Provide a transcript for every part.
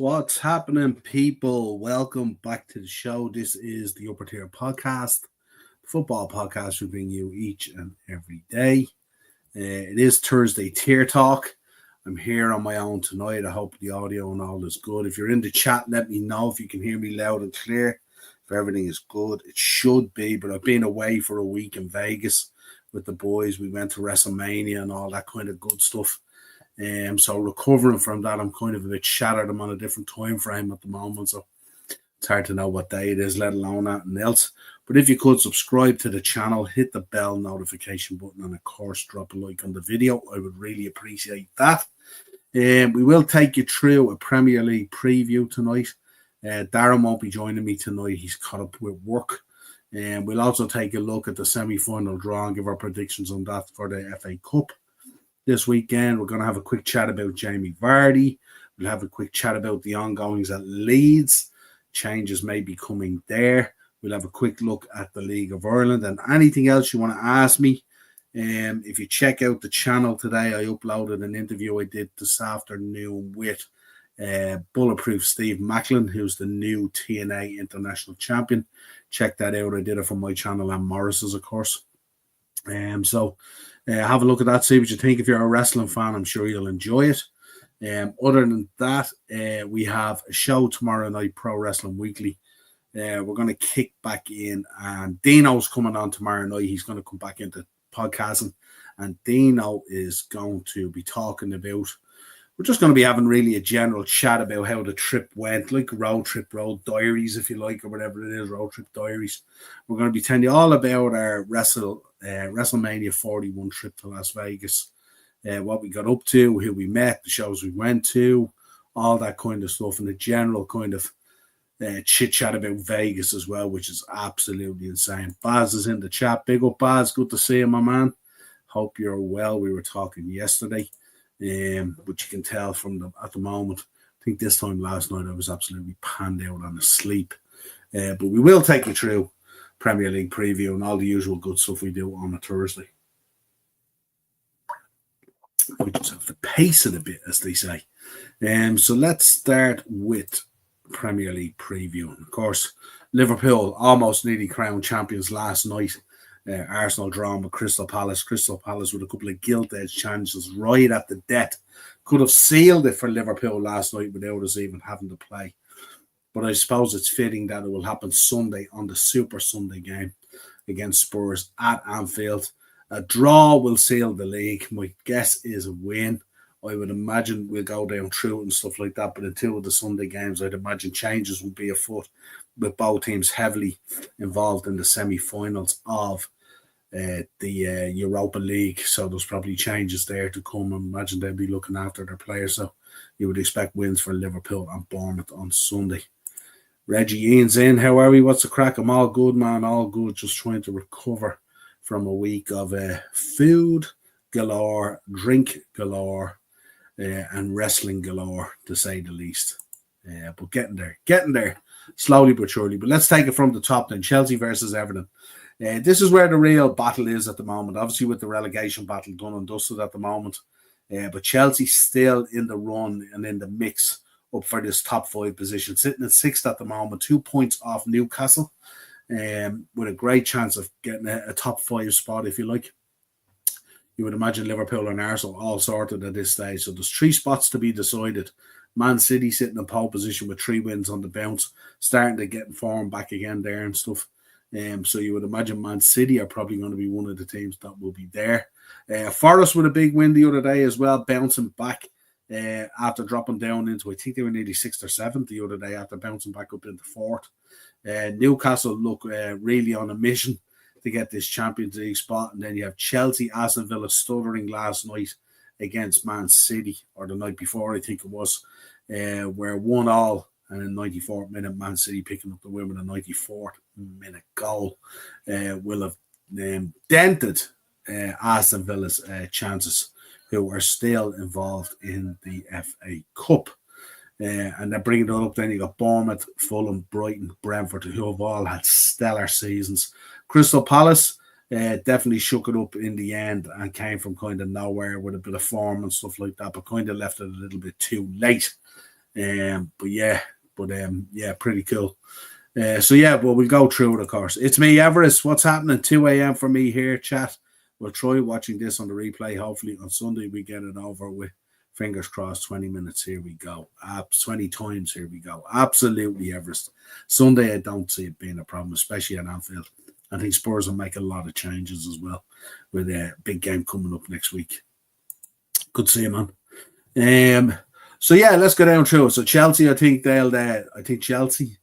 What's happening, people? Welcome back to the show. This is the Upper Tier Podcast, football podcast we bring you each and every day. It is Thursday Tier Talk. I'm here on my own tonight. I hope the audio and all is good. If you're in the chat, let me know if you can hear me loud and clear. If everything is good, it should be. But I've been away for a week in Vegas with the boys. We went to WrestleMania and all that kind of good stuff. So recovering from that, I'm kind of a bit shattered. I'm on a different time frame at the moment, so it's hard to know what day it is, let alone anything else. But if you could subscribe to the channel, hit the bell notification button, and of course drop a like on the video, I would really appreciate that. We will take you through a Premier League preview tonight. Darren won't be joining me tonight. He's caught up with work. We'll also take a look at the semi-final draw and give our predictions on that for the FA Cup. This weekend, we're going to have a quick chat about Jamie Vardy. We'll have a quick chat about the ongoings at Leeds. Changes may be coming there. We'll have a quick look at the League of Ireland and anything else you want to ask me. If you check out the channel today, I uploaded an interview I did this afternoon with Bulletproof Steve Macklin, who's the new TNA International Champion. Check that out. I did it from my channel and Morris's, of course. Have a look at that, see what you think. If you're a wrestling fan, I'm sure you'll enjoy it. Other than that, we have a show tomorrow night, Pro Wrestling Weekly. We're going to kick back in, and Dino's coming on tomorrow night. He's going to come back into podcasting, and Dino is going to be talking about, we're just going to be having really a general chat about how the trip went, like road diaries, if you like, or whatever it is, road trip diaries. We're going to be telling you all about our WrestleMania 41 trip to Las Vegas, what we got up to, who we met, the shows we went to, all that kind of stuff, and the general kind of chit chat about Vegas as well, which is absolutely insane. Baz is in the chat. Big up, Baz. Good to see you, my man. Hope you're well. We were talking yesterday, but you can tell from at the moment, I think this time last night I was absolutely panned out on asleep. But we will take you through Premier League preview and all the usual good stuff we do on a Thursday. We just have to pace it a bit, as they say. So let's start with Premier League preview. And of course, Liverpool almost nearly crowned champions last night. Arsenal drawn with Crystal Palace. Crystal Palace with a couple of gilt-edged chances right at the death. Could have sealed it for Liverpool last night without us even having to play. But I suppose it's fitting that it will happen Sunday on the Super Sunday game against Spurs at Anfield. A draw will seal the league. My guess is a win. I would imagine we'll go down through it and stuff like that. But in two of the Sunday games, I'd imagine changes will be afoot, with both teams heavily involved in the semi-finals of the Europa League. So there's probably changes there to come. I imagine they'll be looking after their players. So you would expect wins for Liverpool and Bournemouth on Sunday. Reggie Ian's in. How are we? What's the crack? I'm all good, man. All good. Just trying to recover from a week of food galore, drink galore, and wrestling galore, to say the least. But getting there, slowly but surely. But let's take it from the top then. Chelsea versus Everton. This is where the real battle is at the moment. Obviously, with the relegation battle done and dusted at the moment. But Chelsea still in the run and in the mix up for this top 5 position, sitting at 6th at the moment, 2 points off Newcastle, with a great chance of getting a top 5 spot, if you like. You would imagine Liverpool and Arsenal all sorted at this stage. So there's 3 spots to be decided. Man City sitting in pole position with 3 wins on the bounce, starting to get in form back again there and stuff. So you would imagine Man City are probably going to be one of the teams that will be there. Forest with a big win the other day as well, bouncing back after dropping down into, I think they were nearly 6th or 7th the other day after bouncing back up into 4th. Newcastle look really on a mission to get this Champions League spot. And then you have Chelsea, Aston Villa stuttering last night against Man City, or the night before, I think it was, where 1-1, and in 94th minute, Man City picking up the win with a 94th minute goal will have dented Aston Villa's chances, who are still involved in the FA Cup. And they're bringing it up. Then you got Bournemouth, Fulham, Brighton, Brentford, who have all had stellar seasons. Crystal Palace definitely shook it up in the end and came from kind of nowhere with a bit of form and stuff like that, but kind of left it a little bit too late. Yeah, pretty cool. Well, we'll go through it, of course. It's me, Everest. What's happening? 2 a.m. for me here, chat. We'll try watching this on the replay. Hopefully on Sunday we get it over with. Fingers crossed, 20 minutes. Here we go. 20 times. Here we go. Absolutely, Everest. Sunday, I don't see it being a problem, especially at Anfield. I think Spurs will make a lot of changes as well with a big game coming up next week. Good to see you, man. Let's go down through it. So Chelsea, I think Chelsea,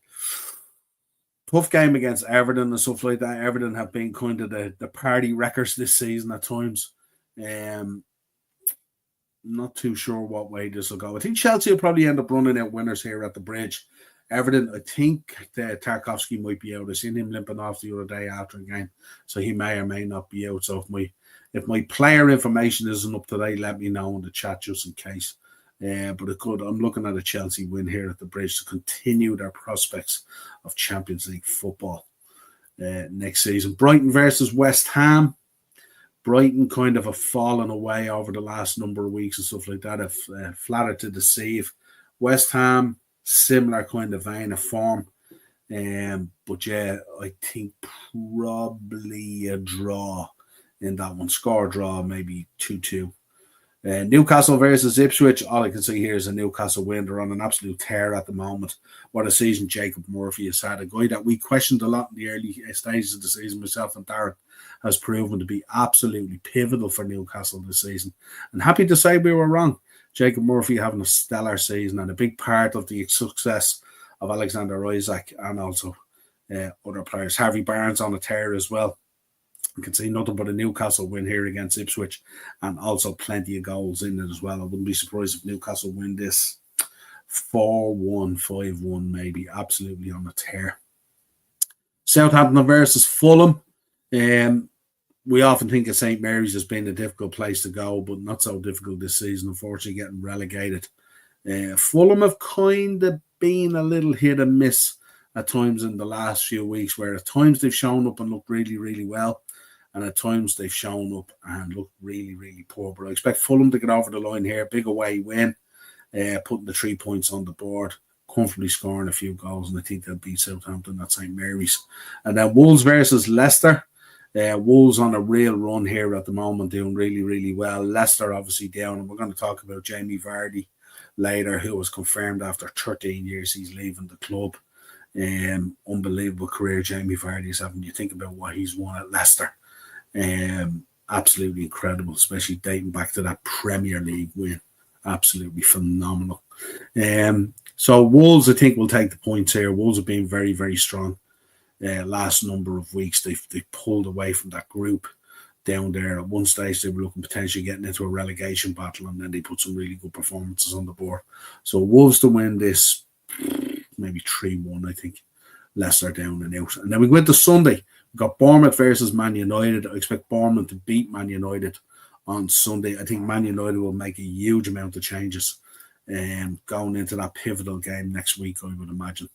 tough game against Everton and stuff like that. Everton have been kind of the party wreckers this season at times. Not too sure what way this will go. I think Chelsea will probably end up running out winners here at the Bridge. Everton, I think Tarkowski might be out. I seen him limping off the other day after a game, so he may or may not be out. So if my player information isn't up to date, let me know in the chat just in case. But it could. I'm looking at a Chelsea win here at the Bridge to continue their prospects of Champions League football next season. Brighton versus West Ham. Brighton kind of have fallen away over the last number of weeks and stuff like that. Have flattered to deceive. West Ham, similar kind of vein of form. I think probably a draw in that one. Score draw, maybe 2-2. Newcastle versus Ipswich. All I can see here is a Newcastle win. They're on an absolute tear at the moment. What a season Jacob Murphy has had. A guy that we questioned a lot in the early stages of the season, myself and Darren, has proven to be absolutely pivotal for Newcastle this season. And happy to say we were wrong. Jacob Murphy having a stellar season and a big part of the success of Alexander Isak and also other players. Harvey Barnes on a tear as well. You can see nothing but a Newcastle win here against Ipswich and also plenty of goals in it as well. I wouldn't be surprised if Newcastle win this 4-1, 5-1 maybe. Absolutely on a tear. Southampton versus Fulham. We often think of St. Mary's as being a difficult place to go, but not so difficult this season, unfortunately, getting relegated. Fulham have kind of been a little hit and miss at times in the last few weeks, where at times they've shown up and looked really, really well, and at times they've shown up and looked really, really poor. But I expect Fulham to get over the line here. Big away win, putting the 3 points on the board, comfortably scoring a few goals, and I think they'll beat Southampton at St. Mary's. And then Wolves versus Leicester. Wolves on a real run here at the moment, doing really, really well. Leicester obviously down, and we're going to talk about Jamie Vardy later, who was confirmed after 13 years he's leaving the club. Unbelievable career Jamie Vardy's having. You think about what he's won at Leicester. Absolutely incredible, especially dating back to that Premier League win. Absolutely phenomenal. So Wolves, I think, will take the points here. Wolves have been very, very strong. Last number of weeks, they've pulled away from that group down there. At one stage, they were looking potentially getting into a relegation battle, and then they put some really good performances on the board. So Wolves to win this, maybe 3-1, I think. Leicester down and out. And then we go into Sunday. We've got Bournemouth versus Man United. I expect Bournemouth to beat Man United on Sunday. I think Man United will make a huge amount of changes going into that pivotal game next week, I would imagine.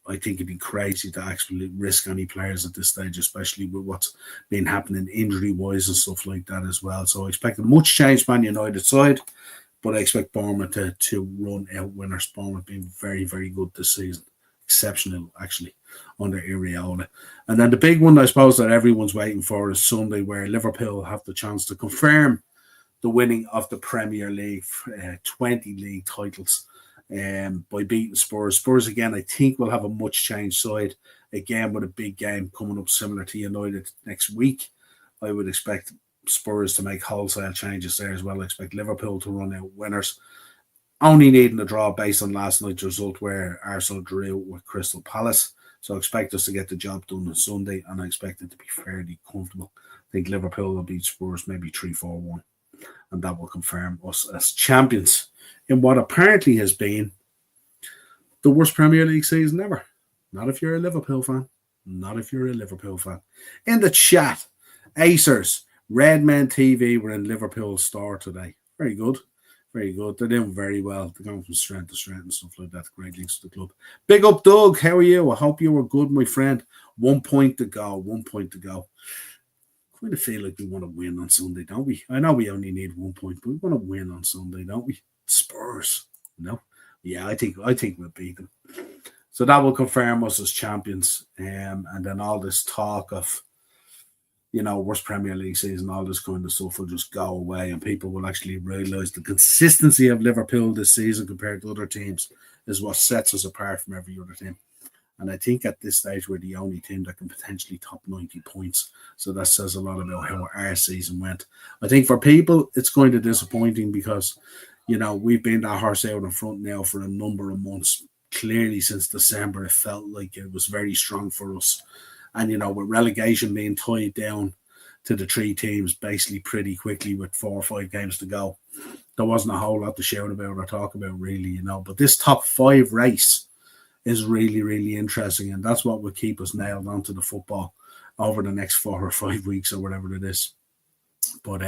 I think it'd be crazy to actually risk any players at this stage, especially with what's been happening injury-wise and stuff like that as well. So I expect a much changed Man United side, but I expect Bournemouth to run out winners. Bournemouth being very, very good this season. Exceptional, actually, under Iraola. And then the big one, I suppose, that everyone's waiting for is Sunday, where Liverpool have the chance to confirm the winning of the Premier League, 20 league titles. By beating Spurs. Spurs, again, I think will have a much changed side. Again, with a big game coming up similar to United next week. I would expect Spurs to make wholesale changes there as well. I expect Liverpool to run out winners. Only needing a draw based on last night's result where Arsenal drew with Crystal Palace. So I expect us to get the job done on Sunday, and I expect it to be fairly comfortable. I think Liverpool will beat Spurs maybe 3-4-1. And that will confirm us as champions in what apparently has been the worst Premier League season ever. Not if you're a Liverpool fan. Not if you're a Liverpool fan. In the chat, Acers, Redmen TV were in Liverpool's store today. Very good. Very good. They're doing very well. They're going from strength to strength and stuff like that. Great links to the club. Big up, Doug. How are you? I hope you were good, my friend. 1 point to go. 1 point to go. Kind of feel like we want to win on Sunday, don't we? I know we only need 1 point, but we want to win on Sunday, don't we? Spurs, Yeah, I think we'll beat them. So that will confirm us as champions. And then all this talk of, worst Premier League season, all this kind of stuff will just go away, and people will actually realise the consistency of Liverpool this season compared to other teams is what sets us apart from every other team. And I think at this stage, we're the only team that can potentially top 90 points. So that says a lot about how our season went. I think for people, it's going to be disappointing because, we've been that horse out in front now for a number of months. Clearly, since December, it felt like it was very strong for us. And, with relegation being tied down to the three teams basically pretty quickly with 4 or 5 games to go, there wasn't a whole lot to shout about or talk about, really, But this top 5 race is really, really interesting. And that's what will keep us nailed onto the football over the next 4 or 5 weeks or whatever it is. But,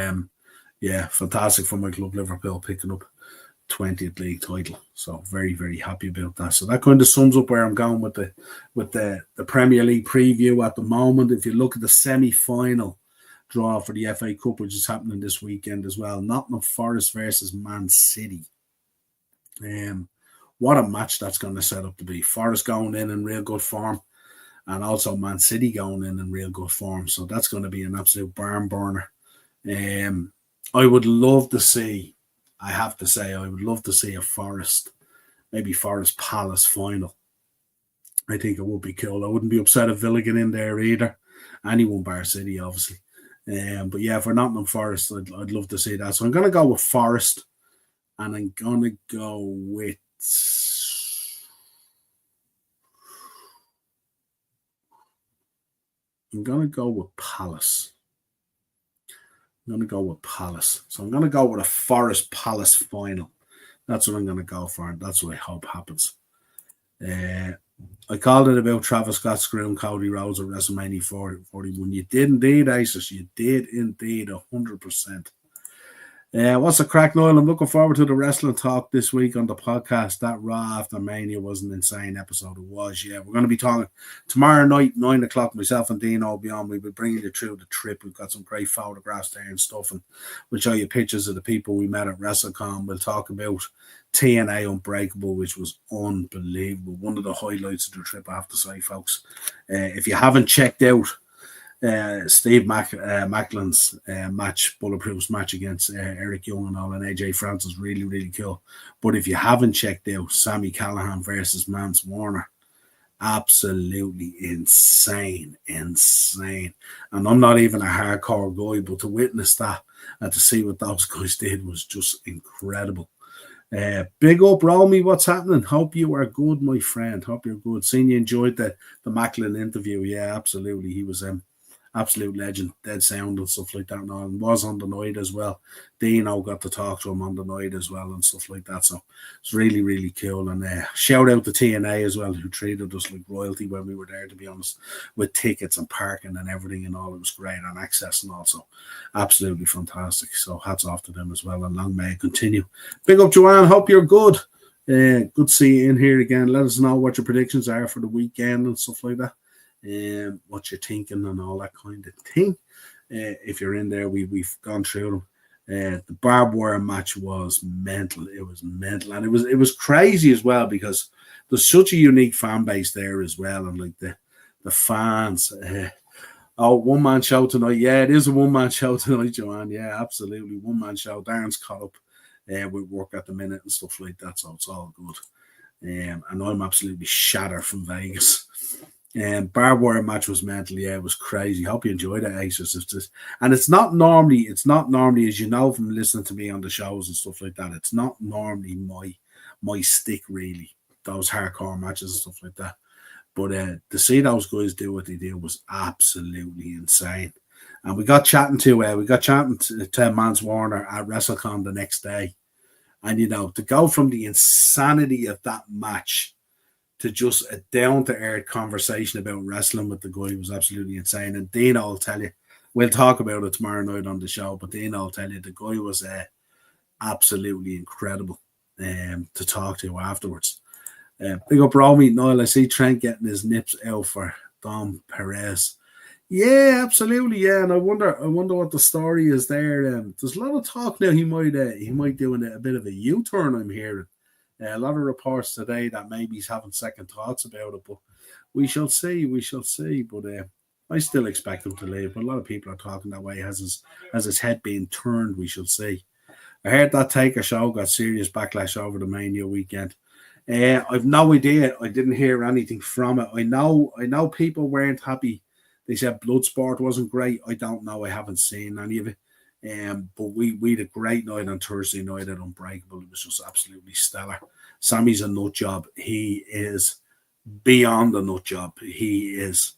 yeah, fantastic for my club, Liverpool, picking up 20th league title. So very, very happy about that. So that kind of sums up where I'm going with the Premier League preview at the moment. If you look at the semi-final draw for the FA Cup, which is happening this weekend as well, Nottingham Forest versus Man City. What a match that's going to set up to be. Forest going in real good form, and also Man City going in real good form. So that's going to be an absolute barn burner. I would love to see, I have to say, I would love to see a maybe Forest Palace final. I think it would be cool. I wouldn't be upset if Villa get in there either. Anyone bar City, obviously. But yeah, for Nottingham Forest, I'd love to see that. So I'm going to go with Forest, and I'm going to go with Palace. I'm going to go with Palace. So I'm going to go with a Forest Palace final. That's what I'm going to go for, and that's what I hope happens. I called it about Travis Scott screwing Cody Rhodes at WrestleMania 41. You did indeed, Aces. You did indeed, 100%. What's the crack, Niall? I'm looking forward to the wrestling talk this week on the podcast. That Raw after Mania was an insane episode. It was, yeah. We're going to be talking tomorrow night, 9 o'clock. Myself and Dino will be on. We'll be bringing you through the trip. We've got some great photographs there and stuff, and we'll show you pictures of the people we met at WrestleCon. We'll talk about TNA Unbreakable, which was unbelievable. One of the highlights of the trip, I have to say, folks. If you haven't checked out Steve Macklin's Bulletproof's match against Eric Young and all, and AJ France, really, really cool. But if you haven't checked out Sami Callihan versus Mance Warner, absolutely insane. And I'm not even a hardcore guy, but to witness that and to see what those guys did was just incredible. Big up, Romy. What's happening? Hope you are good, my friend. Hope you're good. Seeing you enjoyed the Macklin interview. Yeah, absolutely. He was absolute legend, dead sound and stuff like that, and was on the night as well. Dino got to talk to him on the night as well and stuff like that. So it's really, really cool. And shout out to TNA as well, who treated us like royalty when we were there, to be honest, with tickets and parking and everything and all. It was great, and access and also absolutely fantastic. So hats off to them as well, and long may it continue. Big up, Joanne. Hope you're good. Good to see you in here again. Let us know what your predictions are for the weekend and stuff like that. What you're thinking and all that kind of thing. If you're in there, we've gone through them. The barbed wire match was mental. It was mental, and it was crazy as well because there's such a unique fan base there as well, and like the fans. One man show tonight. Yeah, it is a one man show tonight, Joanne. Yeah, absolutely, one man show. Darren's caught up with work at the minute and stuff like that, so it's all good. And I'm absolutely shattered from Vegas. Barbed wire match was mental. Yeah, it was crazy. Hope you enjoyed it, Aces. And it's not normally, as you know from listening to me on the shows and stuff like that, it's not normally my stick, really, those hardcore matches and stuff like that. But to see those guys do what they did was absolutely insane. And we got chatting to Mance Warner at WrestleCon the next day. And to go from the insanity of that match to just a down-to-earth conversation about wrestling with the guy was absolutely insane. And Dino will tell you, we'll talk about it tomorrow night on the show, but Dino will tell you the guy was absolutely incredible to talk to afterwards. Big up, Romy. Niall, I see Trent getting his nips out for Dom Perez. Yeah, absolutely. Yeah, and I wonder what the story is there. There's a lot of talk now. He might do a bit of a U-turn, I'm hearing. A lot of reports today that maybe he's having second thoughts about it, but we shall see. We shall see. But I still expect him to leave. But a lot of people are talking that way. Has his head being turned? We shall see. I heard that Taker show got serious backlash over the Mania weekend. I've no idea. I didn't hear anything from it. I know people weren't happy. They said Bloodsport wasn't great. I don't know. I haven't seen any of it. But we had a great night on Thursday night at Unbreakable. It was just absolutely stellar. Sammy's a nut job. He is beyond a nut job. He is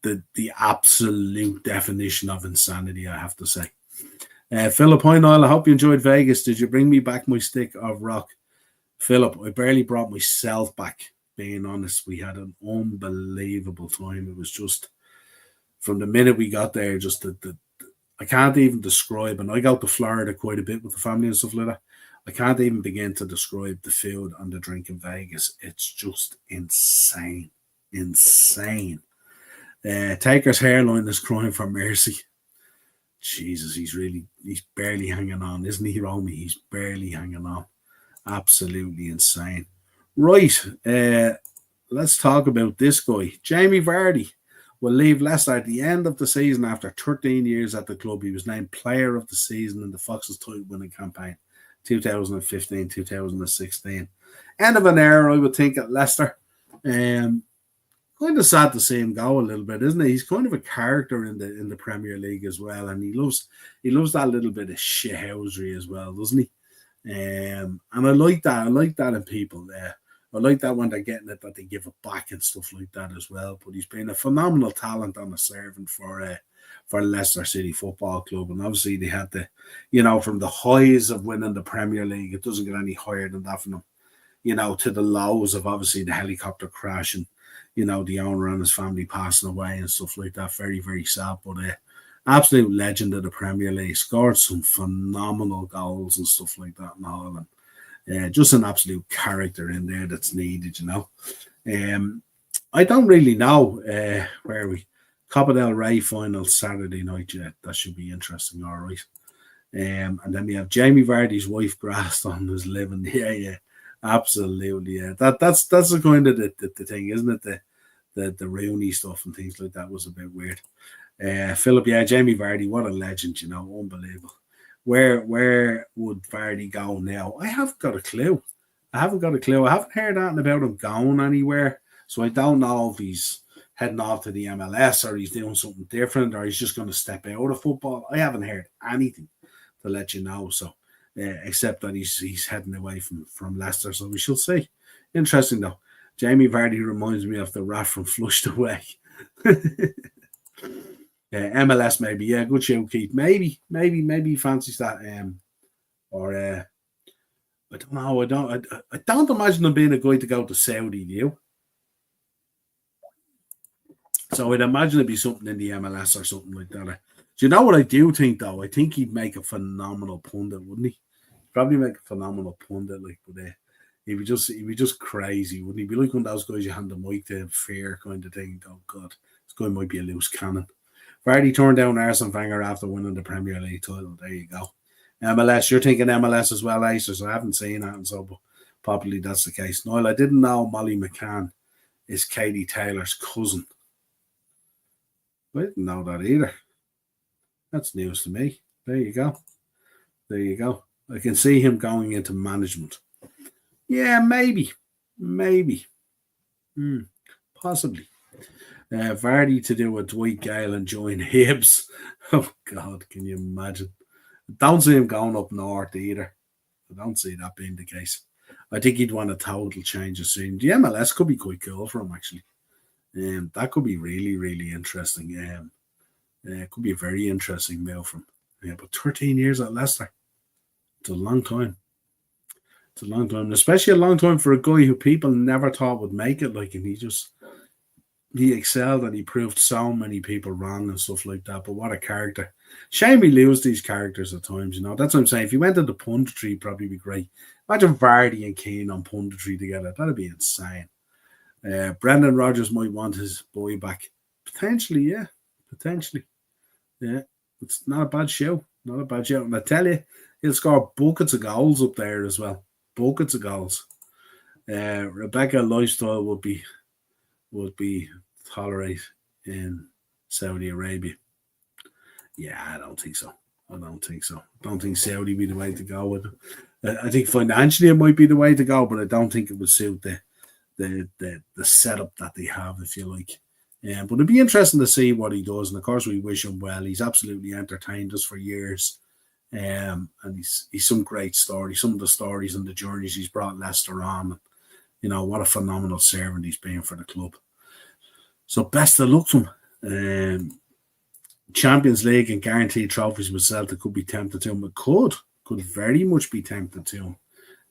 the absolute definition of insanity, I have to say. Philip, hi Niall, I hope you enjoyed Vegas. Did you bring me back my stick of rock? Philip, I barely brought myself back, being honest. We had an unbelievable time. It was just, from the minute we got there, just I can't even describe, and I go to Florida quite a bit with the family and stuff like that. I can't even begin to describe the food and the drink in Vegas. It's just insane. Insane. Taker's hairline is crying for mercy. Jesus, he's barely hanging on, isn't he, Romy? He's barely hanging on. Absolutely insane. Right, let's talk about this guy. Jamie Vardy will leave Leicester at the end of the season after 13 years at the club. He was named Player of the Season in the Foxes title-winning campaign, 2015-2016. End of an era, I would think, at Leicester. Kind of sad to see him go a little bit, isn't he? He's kind of a character in the Premier League as well, and he loves that little bit of shithousery as well, doesn't he? And I like that. I like that in people there. I like that when they're getting it, that they give it back and stuff like that as well. But he's been a phenomenal talent and a servant for Leicester City Football Club. And obviously they had from the highs of winning the Premier League, it doesn't get any higher than that from them, to the lows of obviously the helicopter crash and, the owner and his family passing away and stuff like that. Very, very sad. But absolute legend of the Premier League. Scored some phenomenal goals and stuff like that and all. And just an absolute character in there that's needed, I don't really know where are we. Copa del Rey final Saturday night. Yeah, that should be interesting. All right. And then we have Jamie Vardy's wife grassed on his living. Yeah, absolutely. Yeah, that's the kind of the thing, isn't it? The Rooney stuff and things like that was a bit weird. Philip, yeah, Jamie Vardy, what a legend, unbelievable. Where would Vardy go now? I haven't got a clue. I haven't heard anything about him going anywhere. So I don't know if he's heading off to the MLS or he's doing something different or he's just going to step out of football. I haven't heard anything to let you know. So except that he's heading away from Leicester. So we shall see. Interesting though. Jamie Vardy reminds me of the rat from Flushed Away. MLS maybe, yeah, good show, Keith. Maybe he fancies that. I don't know. I don't imagine him being a guy to go to Saudi, do you? So I'd imagine it'd be something in the MLS or something like that. Do you know what I do think though? I think he'd make a phenomenal pundit, wouldn't he? Probably make a phenomenal pundit, but he'd be just crazy, wouldn't he? Be like one of those guys you hand the mic to, fear kind of thing. Oh God, this guy might be a loose cannon. Vardy turned down Arsene Wenger after winning the Premier League title. There you go. MLS, you're thinking MLS as well, Acer, so I haven't seen that, and so probably that's the case. Niall, I didn't know Molly McCann is Katie Taylor's cousin. I didn't know that either. That's news to me. There you go. I can see him going into management. Yeah, maybe. Possibly. Vardy to do a Dwight Gale and join Hibs. Oh, God, can you imagine? Don't see him going up north either. I don't see that being the case. I think he'd want a total change of scene. The MLS could be quite cool for him, actually. That could be really, really interesting. It could be a very interesting move from him. But 13 years at Leicester. It's a long time. Especially a long time for a guy who people never thought would make it. Like, and he excelled and he proved so many people wrong and stuff like that. But what a character. Shame we lose these characters at times, That's what I'm saying. If he went into punditry, it'd probably be great. Imagine Vardy and Keane on punditry together. That'd be insane. Brendan Rodgers might want his boy back. Potentially, yeah. Yeah. It's not a bad show. And I tell you, he'll score buckets of goals up there as well. Buckets of goals. Rebecca lifestyle would be tolerate in Saudi Arabia. Yeah, I don't think so. I don't think so. I don't think Saudi be the way to go with it. I think financially it might be the way to go, but I don't think it would suit the setup that they have, if you like. But it'd be interesting to see what he does, and of course we wish him well. He's absolutely entertained us for years, and he's some great stories. Some of the stories and the journeys he's brought Leicester on. You know what a phenomenal servant he's been for the club. So best of luck to him. Champions League and guaranteed trophies with Celtic could be tempted to him. It could very much be tempted to him.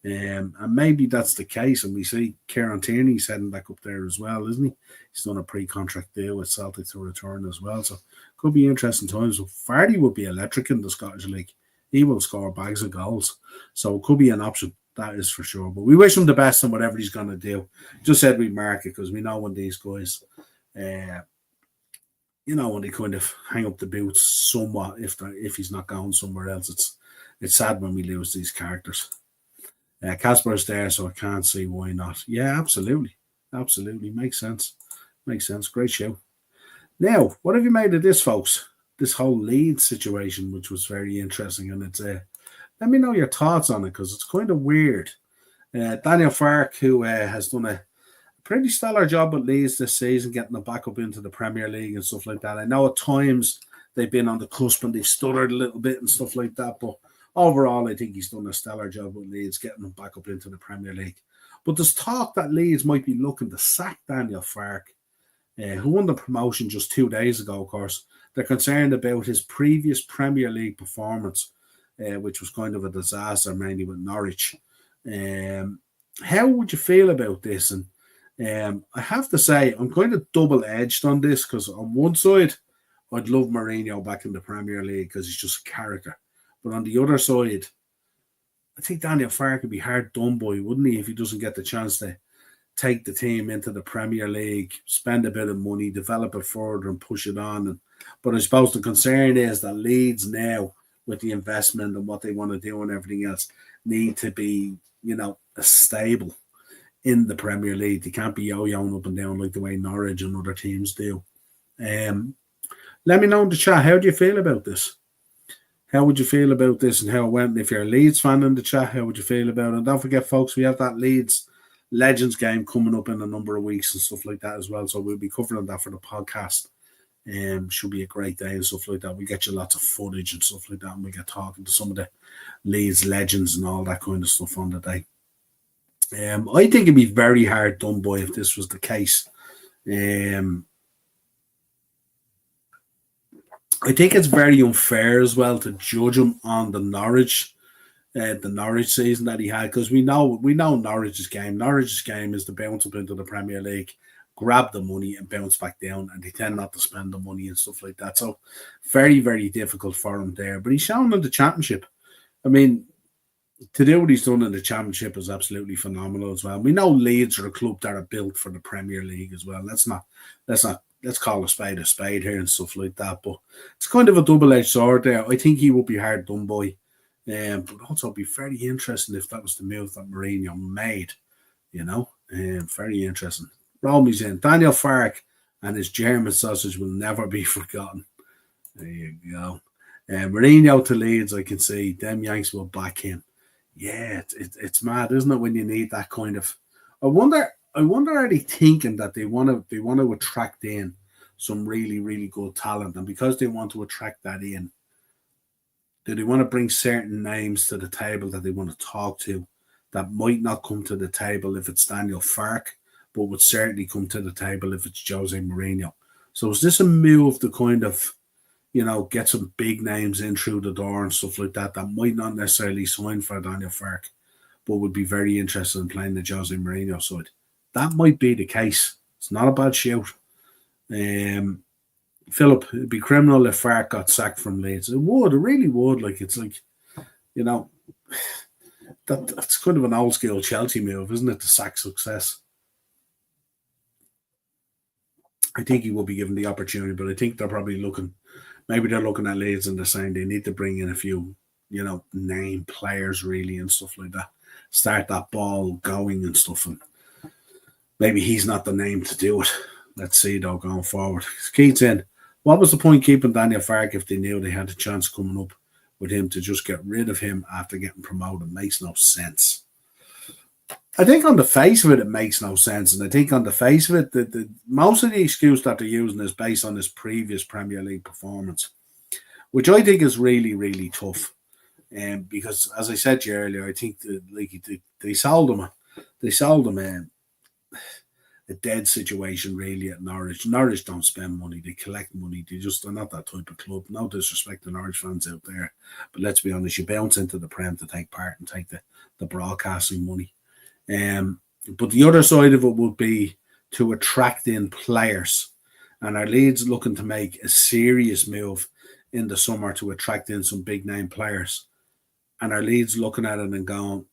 And maybe that's the case. And we see Kieran Tierney's heading back up there as well, isn't he? He's done a pre-contract deal with Celtic to return as well. So could be interesting times. So Vardy would be electric in the Scottish League. He will score bags of goals. So it could be an option. That is for sure. But we wish him the best in whatever he's going to do. Just said we mark it because we know when these guys, when they kind of hang up the boots somewhat, if he's not going somewhere else, it's sad when we lose these characters. Casper's there, so I can't see why not. Yeah, absolutely. Absolutely. Makes sense. Makes sense. Great show. Now, what have you made of this, folks? This whole Leeds situation, which was very interesting. And it's let me know your thoughts on it, because it's kind of weird. Daniel Farke, who has done a pretty stellar job at Leeds this season, getting them back up into the Premier League and stuff like that. I know at times they've been on the cusp and they've stuttered a little bit and stuff like that, but overall, I think he's done a stellar job with Leeds, getting them back up into the Premier League. But there's talk that Leeds might be looking to sack Daniel Farke, who won the promotion just 2 days ago, of course. They're concerned about his previous Premier League performance, which was kind of a disaster, mainly with Norwich. How would you feel about this? And I have to say, I'm kind of double-edged on this, because on one side, I'd love Mourinho back in the Premier League because he's just a character. But on the other side, I think Daniel Farke could be hard done by, wouldn't he, if he doesn't get the chance to take the team into the Premier League, spend a bit of money, develop it further and push it on. But I suppose the concern is that Leeds now, with the investment and what they want to do and everything else, need to be, stable in the Premier League. They can't be yo-yoing up and down like the way Norwich and other teams do. Let me know in the chat, how do you feel about this? How would you feel about this and how it went? If you're a Leeds fan in the chat, how would you feel about it? And don't forget, folks, we have that Leeds Legends game coming up in a number of weeks and stuff like that as well. So we'll be covering that for the podcast. Should be a great day and stuff like that. We get you lots of footage and stuff like that, and we get talking to some of the Leeds legends and all that kind of stuff on the day. I think it'd be very hard done by if this was the case. I think it's very unfair as well to judge him on the Norwich season that he had, because we know Norwich's game. Norwich's game is to bounce up into the Premier League, grab the money and bounce back down, and they tend not to spend the money and stuff like that. So very, very difficult for him there. But he's shown in the Championship. I mean, to do what he's done in the Championship is absolutely phenomenal as well. We know Leeds are a club that are built for the Premier League as well. Let's call a spade here and stuff like that. But it's kind of a double-edged sword there. I think he would be hard done by. But also it'd be very interesting if that was the move that Mourinho made. Very interesting. Romy's in. Daniel Farke and his German sausage will never be forgotten. There you go. Mourinho to Leeds, I can see. Them Yanks will back him. Yeah, it's mad, isn't it, when you need that kind of... I wonder, are they thinking that they want to attract in some really, really good talent, and because they want to attract that in, do they want to bring certain names to the table that they want to talk to that might not come to the table if it's Daniel Farke, but would certainly come to the table if it's Jose Mourinho? So is this a move to kind of, get some big names in through the door and stuff like that might not necessarily sign for Daniel Farke, but would be very interested in playing the Jose Mourinho side? That might be the case. It's not a bad shout. Philip, it'd be criminal if Farke got sacked from Leeds. It really would. That's kind of an old school Chelsea move, isn't it, to sack success? I think he will be given the opportunity, but I think they're probably looking at Leeds and they're saying they need to bring in a few, name players really and stuff like that. start that ball going and stuff. And maybe he's not the name to do it. Let's see though going forward. Keith's in. What was the point keeping Daniel Farke if they knew they had a chance coming up with him to just get rid of him after getting promoted? Makes no sense. I think on the face of it, it makes no sense. And I think on the face of it, the most of the excuse that they're using is based on his previous Premier League performance, which I think is really, really tough. Because, as I said to you earlier, I think they sold him a dead situation, really, at Norwich. Norwich don't spend money. They collect money. They're not that type of club. No disrespect to Norwich fans out there. But let's be honest, you bounce into the Prem to take part and take the broadcasting money. But the other side of it would be to attract in players. And our Leeds looking to make a serious move in the summer to attract in some big name players. And our Leeds looking at it and going,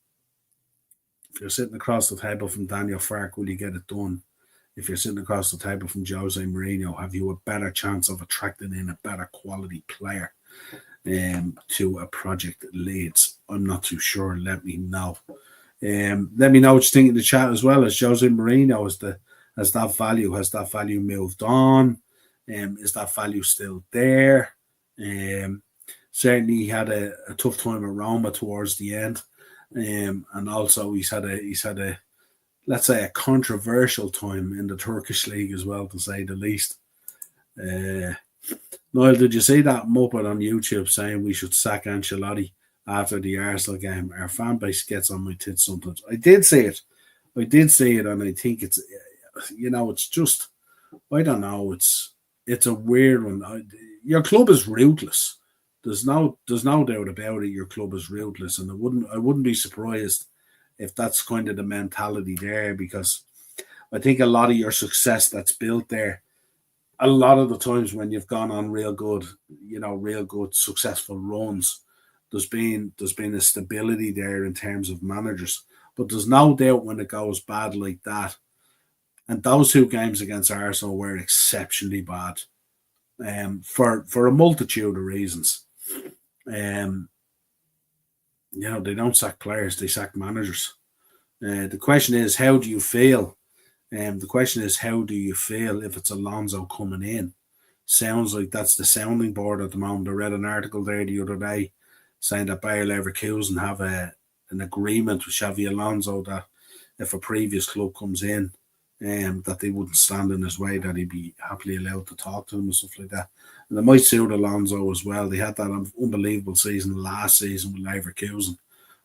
if you're sitting across the table from Daniel Farke, will you get it done? If you're sitting across the table from Jose Mourinho, have you a better chance of attracting in a better quality player to a project at Leeds? I'm not too sure. Let me know. Let me know what you think in the chat as well. As Jose Mourinho, has that value moved on? Is that value still there? Certainly he had a tough time at Roma towards the end. And also he's had a let's say a controversial time in the Turkish league as well, to say the least. Niall, did you see that Muppet on YouTube saying we should sack Ancelotti after the Arsenal game? Our fan base gets on my tits sometimes. I did see it, and I think it's, it's just, I don't know, it's a weird one. Your club is ruthless. There's no doubt about it. Your club is ruthless, and I wouldn't be surprised if that's kind of the mentality there, because I think a lot of your success that's built there, a lot of the times when you've gone on real good successful runs, there's been a stability there in terms of managers. But there's no doubt when it goes bad like that, and those two games against Arsenal were exceptionally bad, for a multitude of reasons. They don't sack players, they sack managers. The question is, how do you feel? If it's Alonso coming in? Sounds like that's the sounding board at the moment. I read an article there the other day saying that Bayer Leverkusen have an agreement with Xavi Alonso that if a previous club comes in, that they wouldn't stand in his way, that he'd be happily allowed to talk to them and stuff like that. And it might suit Alonso as well. They had that unbelievable season last season with Leverkusen.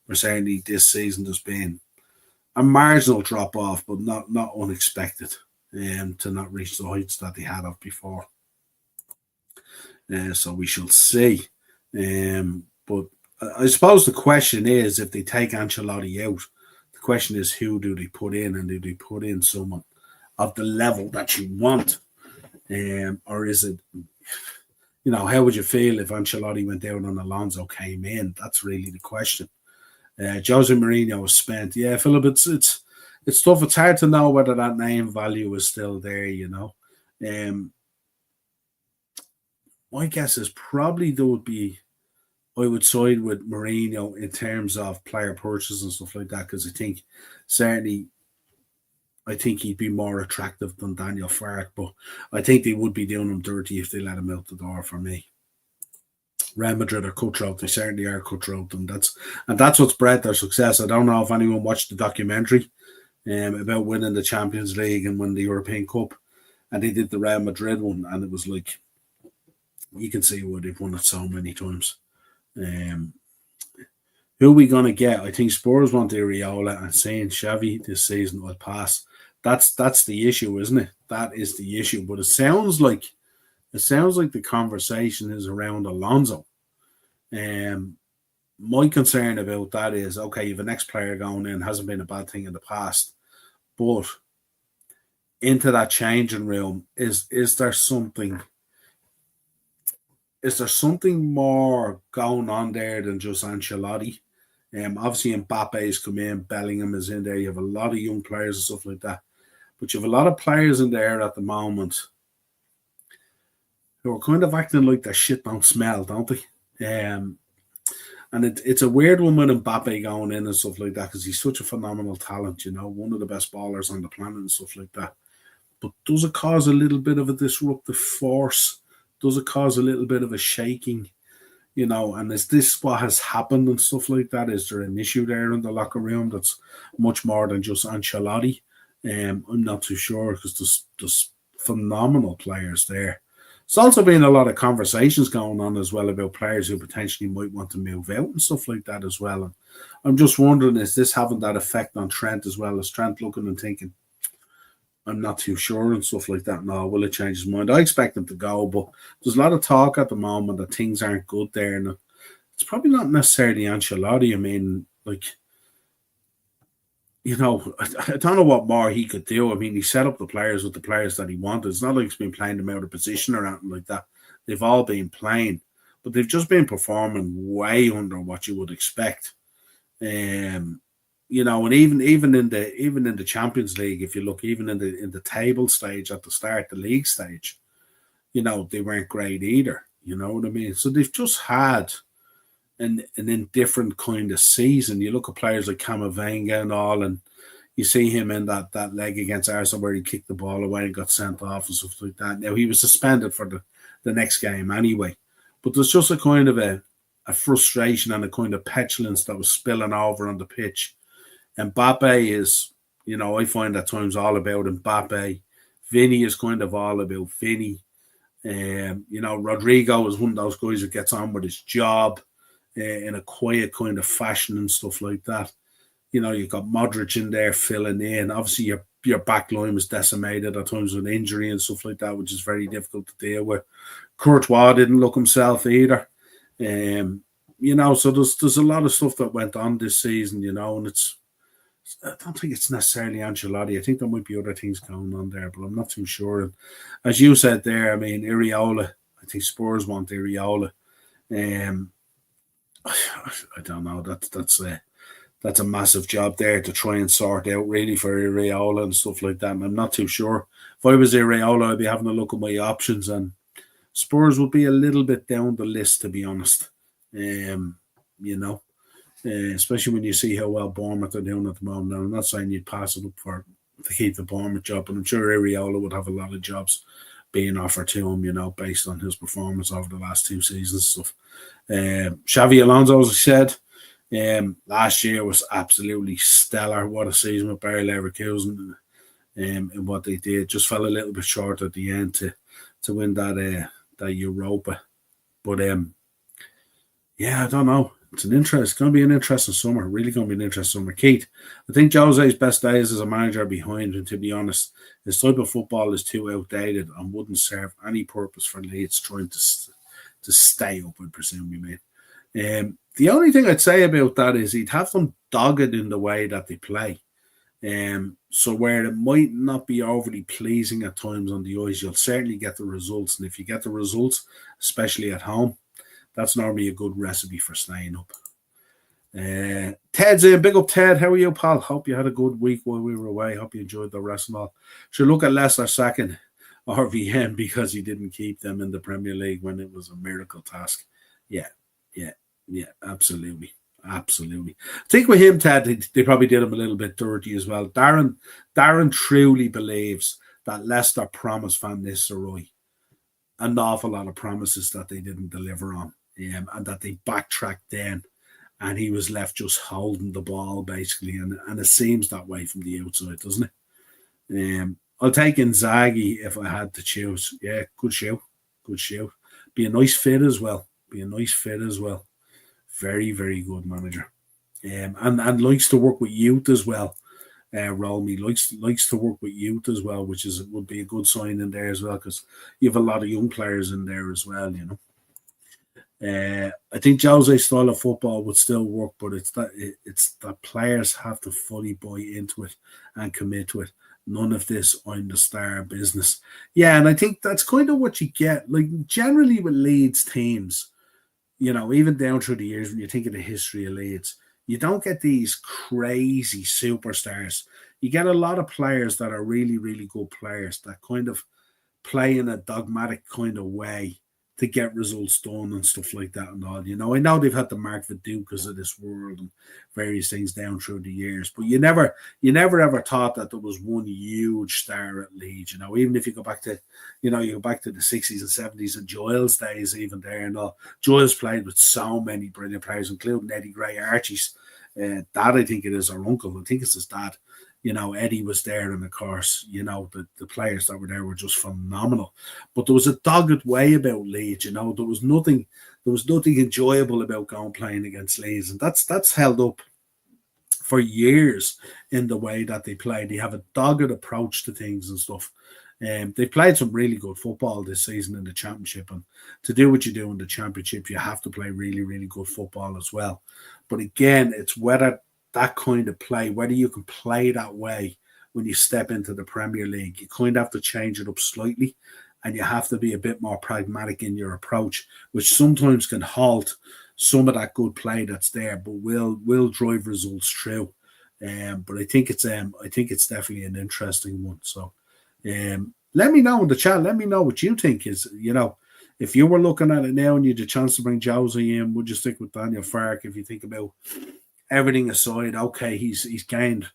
But certainly this season there's been a marginal drop off, but not unexpected, to not reach the heights that they had of before. So we shall see. But I suppose the question is, if they take Ancelotti out, the question is, who do they put in, and do they put in someone of the level that you want, or is it, how would you feel if Ancelotti went down and Alonso came in? That's really the question. Jose Mourinho was spent. Yeah, Philip, it's tough. It's hard to know whether that name value is still there. My guess is probably I would side with Mourinho in terms of player purchases and stuff like that, because I think he'd be more attractive than Daniel Farke, but I think they would be doing him dirty if they let him out the door for me. Real Madrid are cutthroat. They certainly are cutthroat, and that's what's bred their success. I don't know if anyone watched the documentary about winning the Champions League and winning the European Cup, and they did the Real Madrid one, and it was like, you can see why they've won it so many times. Who are we going to get? I think Spurs want Areola, and saying Xavi this season will pass. That's the issue, isn't it? That is the issue. But it sounds like the conversation is around Alonso. My concern about that is, okay, you have an ex-player going in, hasn't been a bad thing in the past, but into that changing room, is there something more going on there than just Ancelotti? Obviously Mbappe's come in, Bellingham is in there, you have a lot of young players and stuff like that, but you have a lot of players in there at the moment who are kind of acting like their shit don't smell, don't they? And And it's a weird one with Mbappe going in and stuff like that because he's such a phenomenal talent, one of the best ballers on the planet and stuff like that. But does it cause a little bit of a disruptive force? Does it cause a little bit of a shaking? And is this what has happened and stuff like that? Is there an issue there in the locker room that's much more than just Ancelotti? I'm not too sure because there's phenomenal players there. There's also been a lot of conversations going on as well about players who potentially might want to move out and stuff like that as well. And I'm just wondering, is this having that effect on Trent as well? Is Trent looking and thinking, I'm not too sure and stuff like that? No, will it change his mind? I expect him to go, but there's a lot of talk at the moment that things aren't good there. And it's probably not necessarily Ancelotti. I mean, I don't know what more he could do. I mean, he set up the players with the players that he wanted. It's not like he's been playing them out of position or anything like that. They've all been playing, but they've just been performing way under what you would expect. And even in the Champions League, if you look, even in the table stage at the start, the league stage, they weren't great either. You know what I mean? So they've just had an indifferent kind of season. You look at players like Camavinga and all, and you see him in that leg against Arsenal where he kicked the ball away and got sent off and stuff like that. Now he was suspended for the next game anyway, but there's just a kind of a frustration and a kind of petulance that was spilling over on the pitch. And Mbappe is, I find at times all about Mbappe. Vinny is kind of all about Vinny. Rodrigo is one of those guys who gets on with his job in a quiet kind of fashion and stuff like that. You've got Modric in there filling in. Obviously, your back line was decimated at times with injury and stuff like that, which is very difficult to deal with. Courtois didn't look himself either. So there's a lot of stuff that went on this season, and I don't think it's necessarily Ancelotti. I think there might be other things going on there, but I'm not too sure. And as you said there, I mean, Iraola, I think Spurs want Iraola. I don't know. That's a massive job there to try and sort out really for Iraola and stuff like that. And I'm not too sure. If I was Iraola, I'd be having a look at my options, and Spurs would be a little bit down the list, to be honest. Especially when you see how well Bournemouth are doing at the moment. Now, I'm not saying you'd pass it up to keep the Bournemouth job, but I'm sure Iraola would have a lot of jobs being offered to him, based on his performance over the last two seasons and stuff. Xavi Alonso, as I said, last year was absolutely stellar. What a season with Bayer Leverkusen and what they did. Just fell a little bit short at the end to win that Europa. But I don't know. It's going to be an interesting summer. Really going to be an interesting summer. Keith, I think Jose's best days as a manager are behind him, to be honest. His type of football is too outdated and wouldn't serve any purpose for Leeds trying to stay up, I presume you mean. The only thing I'd say about that is he'd have them dogged in the way that they play. So where it might not be overly pleasing at times on the eyes, you'll certainly get the results. And if you get the results, especially at home, that's normally a good recipe for staying up. Ted's in. Big up, Ted. How are you, pal? Hope you had a good week while we were away. Hope you enjoyed the rest and all. Should look at Leicester sacking RVM because he didn't keep them in the Premier League when it was a miracle task. Yeah, absolutely. Absolutely. I think with him, Ted, they probably did him a little bit dirty as well. Darren truly believes that Leicester promised Van Nistelrooy an awful lot of promises that they didn't deliver on, and that they backtracked then, and he was left just holding the ball basically, and it seems that way from the outside, doesn't it? I'll take Inzaghi if I had to choose. Yeah, good shout. Be a nice fit as well. Very, very good manager, and likes to work with youth as well. Rolmy likes to work with youth as well, which would be a good sign in there as well, because you have a lot of young players in there as well. I think Jose's style of football would still work, but it's that players have to fully buy into it and commit to it. None of this I'm the star business. Yeah, and I think that's kind of what you get. Like generally with Leeds teams, even down through the years, when you think of the history of Leeds, you don't get these crazy superstars. You get a lot of players that are really, really good players that kind of play in a dogmatic kind of way to get results done and stuff like that and all. I know they've had to mark the Dukas of this world and various things down through the years, but you never ever thought that there was one huge star at Leeds. Even if you go back to, you go back to the 60s and 70s and Giles' days, even there and all. Giles played with so many brilliant players, including Eddie Gray, Archie's dad. I think it is, our uncle. I think it's his dad. Eddie was there, and of course, the players that were there were just phenomenal. But there was a dogged way about Leeds. There was nothing enjoyable about going playing against Leeds, and that's held up for years in the way that they play. They have a dogged approach to things and stuff. They played some really good football this season in the Championship, and to do what you do in the Championship, you have to play really, really good football as well. But again, it's whether that kind of play, whether you can play that way when you step into the Premier League. You kind of have to change it up slightly, and you have to be a bit more pragmatic in your approach, which sometimes can halt some of that good play that's there, but will drive results through. But I think it's definitely an interesting one. So let me know in the chat. Let me know what you think is, if you were looking at it now and you had a chance to bring Josie in, would you stick with Daniel Farke? If you think about everything aside, okay, he's gained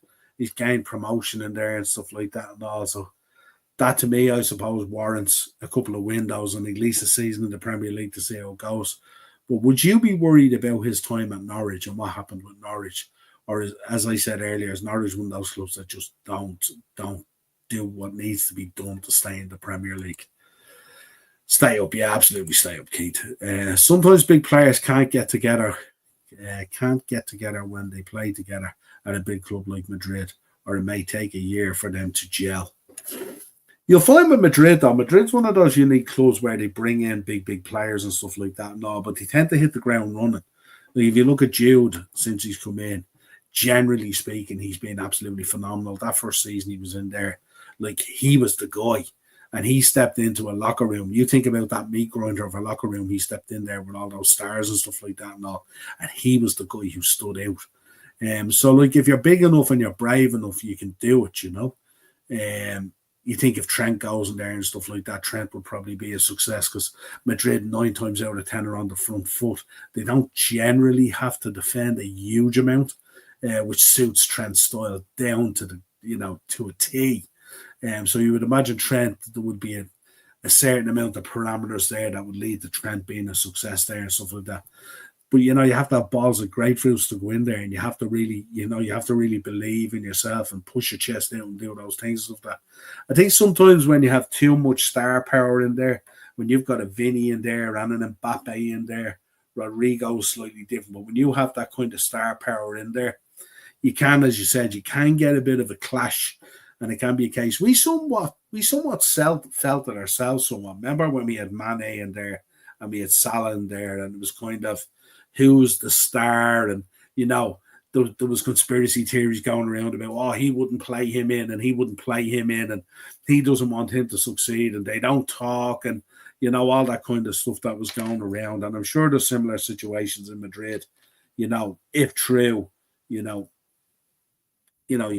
promotion in there and stuff like that, and also that to me, I suppose, warrants a couple of windows and at least a season in the Premier League to see how it goes. But would you be worried about his time at Norwich and what happened with Norwich, or as I said earlier, is Norwich one of those clubs that just don't do what needs to be done to stay in the Premier League? Stay up, yeah, absolutely stay up, Keith. Sometimes big players can't get together when they play together at a big club like Madrid, or it may take a year for them to gel. You'll find with Madrid, though, Madrid's one of those unique clubs where they bring in big players and stuff like that and all, but they tend to hit the ground running. Like if you look at Jude since he's come in, generally speaking, he's been absolutely phenomenal. That first season he was in there, like he was the guy. And he stepped into a locker room. You think about that meat grinder of a locker room. He stepped in there with all those stars and stuff like that and all. And he was the guy who stood out. So, like, if you're big enough and you're brave enough, you can do it, You think if Trent goes in there and stuff like that, Trent would probably be a success because Madrid, 9 times out of 10, are on the front foot. They don't generally have to defend a huge amount, which suits Trent's style down to to a T. So you would imagine Trent, there would be a certain amount of parameters there that would lead to Trent being a success there and stuff like that. But, you have to have balls of grapefruits to go in there, and you have to really, believe in yourself and push your chest out and do those things and stuff. I think sometimes when you have too much star power in there, when you've got a Vinny in there and an Mbappe in there, Rodrigo's slightly different. But when you have that kind of star power in there, you can, as you said, you can get a bit of a clash. And it can be a case. We somewhat felt it ourselves somewhat. Remember when we had Mane in there and we had Salah in there, and it was kind of who's the star, and there was conspiracy theories going around about he wouldn't play him in and he wouldn't play him in and he doesn't want him to succeed and they don't talk and all that kind of stuff that was going around. And I'm sure there's similar situations in Madrid, if true, you've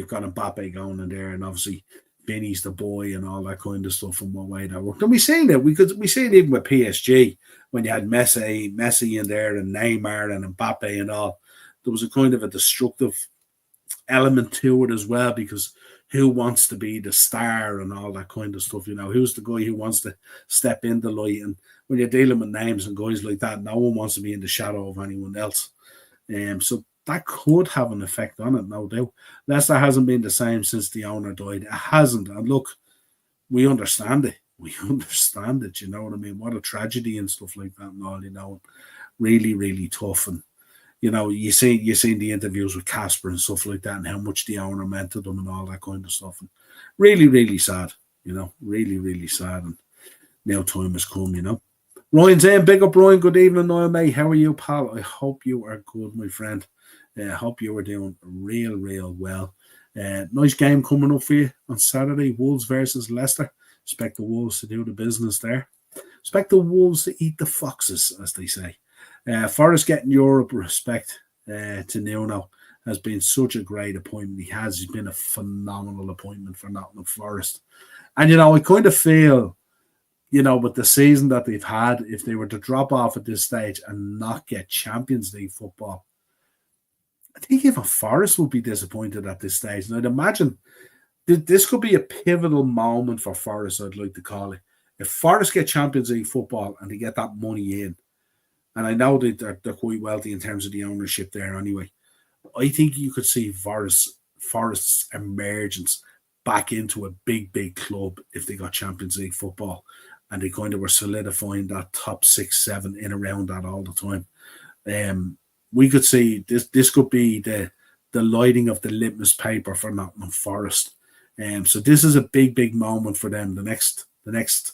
got Mbappe going in there, and obviously Vinny's the boy and all that kind of stuff, and what way that worked. And we seen it. We seen it even with PSG when you had Messi in there and Neymar and Mbappe and all. There was a kind of a destructive element to it as well, because who wants to be the star and all that kind of stuff? Who's the guy who wants to step in the light? And when you're dealing with names and guys like that, no one wants to be in the shadow of anyone else. So that could have an effect on it, no doubt. Leicester hasn't been the same since the owner died. It hasn't. And look, we understand it. You know what I mean? What a tragedy and stuff like that and all, really, really tough. And, you seen the interviews with Casper and stuff like that and how much the owner meant to them and all that kind of stuff. And really, really sad, really, really sad. And now time has come, Ryan's in. Big up, Ryan. Good evening, Niall, mate. How are you, pal? I hope you are good, my friend. Hope you are doing real well. Nice game coming up for you on Saturday. Wolves versus Leicester. Expect the Wolves to do the business there. Expect the Wolves to eat the foxes, as they say. Forrest getting Europe respect to Nuno has been such a great appointment. He's been a phenomenal appointment for Nottingham Forest. And, I kind of feel with the season that they've had, if they were to drop off at this stage and not get Champions League football, I think even Forest would be disappointed at this stage. And I'd imagine this could be a pivotal moment for Forest, I'd like to call it. If Forest get Champions League football and they get that money in, and I know they're quite wealthy in terms of the ownership there anyway, I think you could see Forest's emergence back into a big, big club if they got Champions League football and they kind of were solidifying that top 6, 7 in around that all the time. We could see this could be the lighting of the litmus paper for Nottingham Forest. So this is a big, big moment for them. The next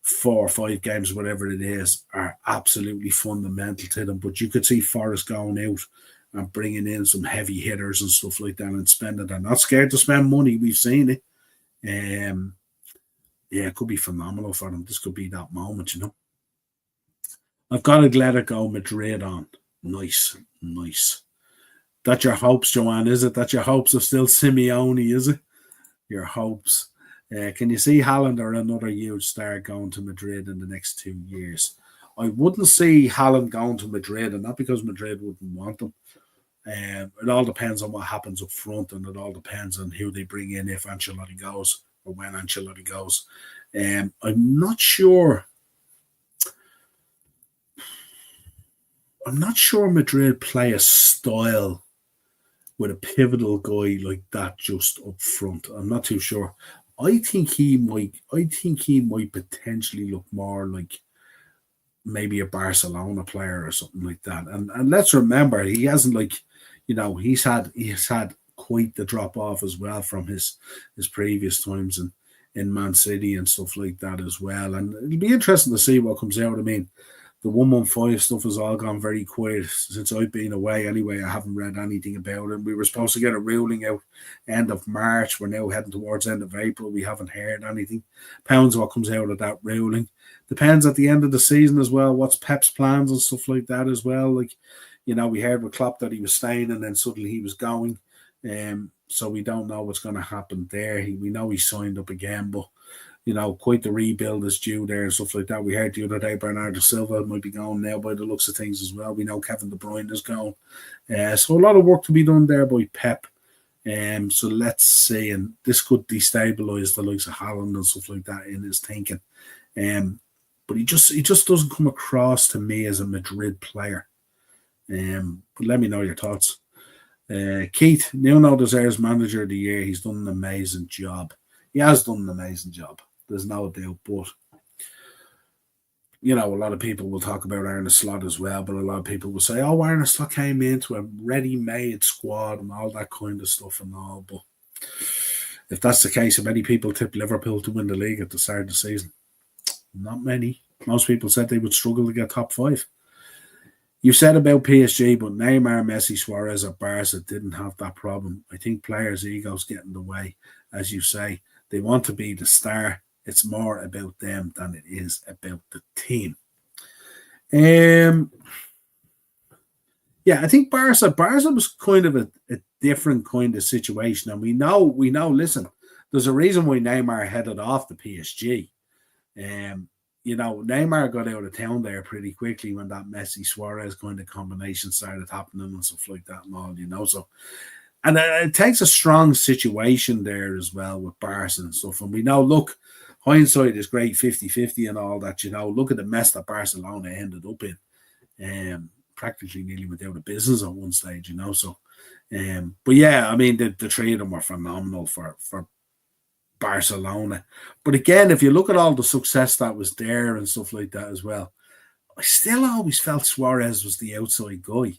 4 or 5 games, whatever it is, are absolutely fundamental to them. But you could see Forest going out and bringing in some heavy hitters and stuff like that and spending. They're not scared to spend money. We've seen it. It could be phenomenal for them. This could be that moment, I've got to let it go Madrid on. Nice. That's your hopes, Joanne, is it? That's your hopes of still Simeone, is it? Your hopes. Can you see Haaland or another huge star going to Madrid in the next 2 years? I wouldn't see Haaland going to Madrid, and not because Madrid wouldn't want them. It all depends on what happens up front, and it all depends on who they bring in if Ancelotti goes or when Ancelotti goes. I'm not sure. I'm not sure Madrid play a style with a pivotal guy like that just up front. I'm not too sure. I think he might potentially look more like maybe a Barcelona player or something like that. And let's remember, he hasn't he's had quite the drop off as well from his previous times in Man City and stuff like that as well. And it'll be interesting to see what comes out. I mean, the 115 stuff has all gone very quiet since I've been away. Anyway, I haven't read anything about it. We were supposed to get a ruling out end of March. We're now heading towards end of April. We haven't heard anything. Depends what comes out of that ruling. Depends at the end of the season as well, what's Pep's plans and stuff like that as well. We heard with Klopp that he was staying and then suddenly he was going. So we don't know what's going to happen there. We know he signed up again, but quite the rebuild is due there and stuff like that. We heard the other day Bernardo Silva might be going now by the looks of things as well. We know Kevin De Bruyne is going. So a lot of work to be done there by Pep. So let's see. And this could destabilise the likes of Haaland and stuff like that in his thinking. But he just doesn't come across to me as a Madrid player. But let me know your thoughts. Keith, Nuno deserves manager of the year. He's done an amazing job. He has done an amazing job. There's no doubt, but a lot of people will talk about Arne Slot as well, but a lot of people will say, oh, Arne Slot came into a ready-made squad and all that kind of stuff and all, but if that's the case, many people tip Liverpool to win the league at the start of the season. Not many. Most people said they would struggle to get top 5. You said about PSG, but Neymar, Messi, Suarez or Barca didn't have that problem. I think players' egos get in the way, as you say. They want to be the star. It's more about them than it is about the team. I think Barca was kind of a different kind of situation. And we know, listen, there's a reason why Neymar headed off the PSG. Neymar got out of town there pretty quickly when that Messi Suarez kind of combination started happening and stuff like that and all, So, and it takes a strong situation there as well with Barca and stuff. And we know, look, hindsight is great, 50-50 and all that, Look at the mess that Barcelona ended up in. Practically nearly went out of business at one stage, So, but yeah, I mean, the three of them were phenomenal for Barcelona. But again, if you look at all the success that was there and stuff like that as well, I still always felt Suarez was the outside guy.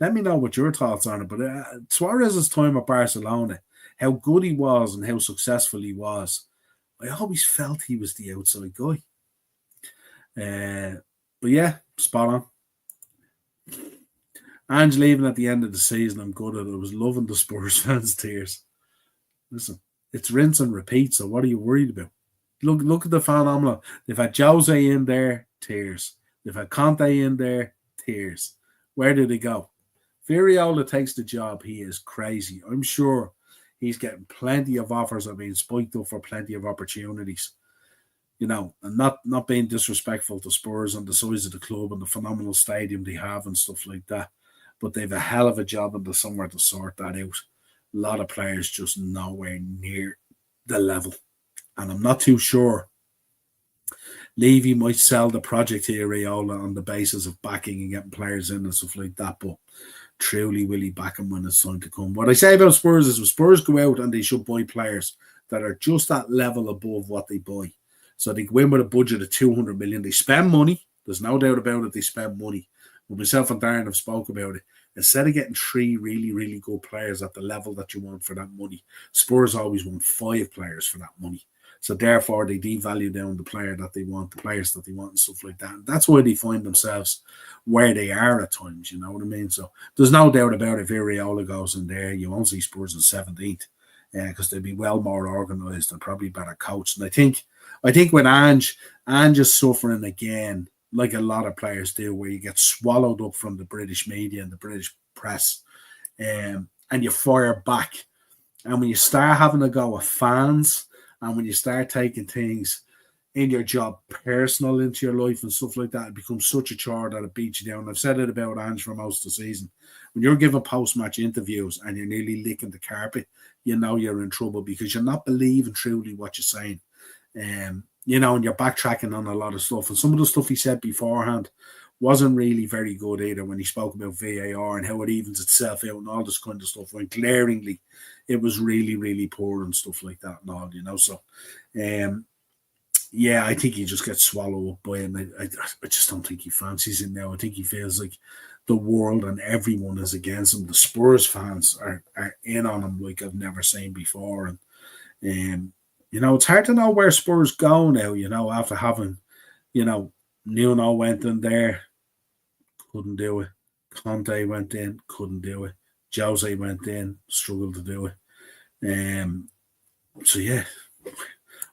Let me know what your thoughts on it. But Suarez's time at Barcelona, how good he was and how successful he was, I always felt he was the outside guy. But yeah, spot on. Ange leaving at the end of the season, I'm good at it. I was loving the Spurs fans' tears. Listen, it's rinse and repeat, so what are you worried about? Look at the phenomenon. They've had Jose in there, tears. They've had Conte in there, tears. Where did he go? Furiola takes the job. He is crazy. I'm sure he's getting plenty of offers. Being spiked up for plenty of opportunities. and not being disrespectful to Spurs and the size of the club and the phenomenal stadium they have and stuff like that. But they've a hell of a job in the summer to sort that out. A lot of players just nowhere near the level. And I'm not too sure. Levy might sell the project to Areola on the basis of backing and getting players in and stuff like that. But truly, will he back him when it's time to come? What I say about Spurs is when Spurs go out and they should buy players that are just that level above what they buy. So they go in with a budget of 200 million. They spend money. There's no doubt about it. They spend money. But myself and Darren have spoke about it. Instead of getting 3 really, really good players at the level that you want for that money, Spurs always want 5 players for that money. So therefore, they devalue down the player that they want, the players that they want and stuff like that. And that's why they find themselves where they are at times, you know what I mean? So there's no doubt about it. If Areola goes in there, you won't see Spurs in 17th because they'll be well more organised and probably better coached. And I think with Ange is suffering again, like a lot of players do, where you get swallowed up from the British media and the British press and you fire back. And when you start having to go with fans and when you start taking things in your job personal into your life and stuff like that, it becomes such a chore that it beats you down. I've said it about Ange for most of the season. When you're giving post-match interviews and you're nearly licking the carpet, you know you're in trouble because you're not believing truly what you're saying. And you're backtracking on a lot of stuff. And some of the stuff he said beforehand wasn't really very good either when he spoke about VAR and how it evens itself out and all this kind of stuff. When glaringly, it was really, really poor and stuff like that and all, So, I think he just gets swallowed up by it. And I just don't think he fancies it now. I think he feels like the world and everyone is against him. The Spurs fans are in on him like I've never seen before. And it's hard to know where Spurs go now, after having, Nuno went in there, couldn't do it. Conte went in, couldn't do it. Jose went in, struggled to do it.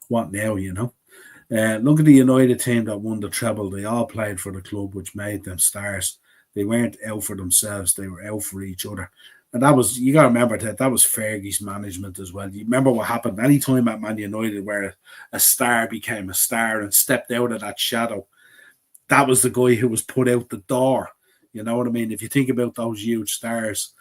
What now, look at the United team that won the treble. They all played for the club, which made them stars. They weren't out for themselves. They were out for each other. And that was, you got to remember that was Fergie's management as well. You remember what happened any time at Man United where a star became a star and stepped out of that shadow. That was the guy who was put out the door. You know what I mean? If you think about those huge stars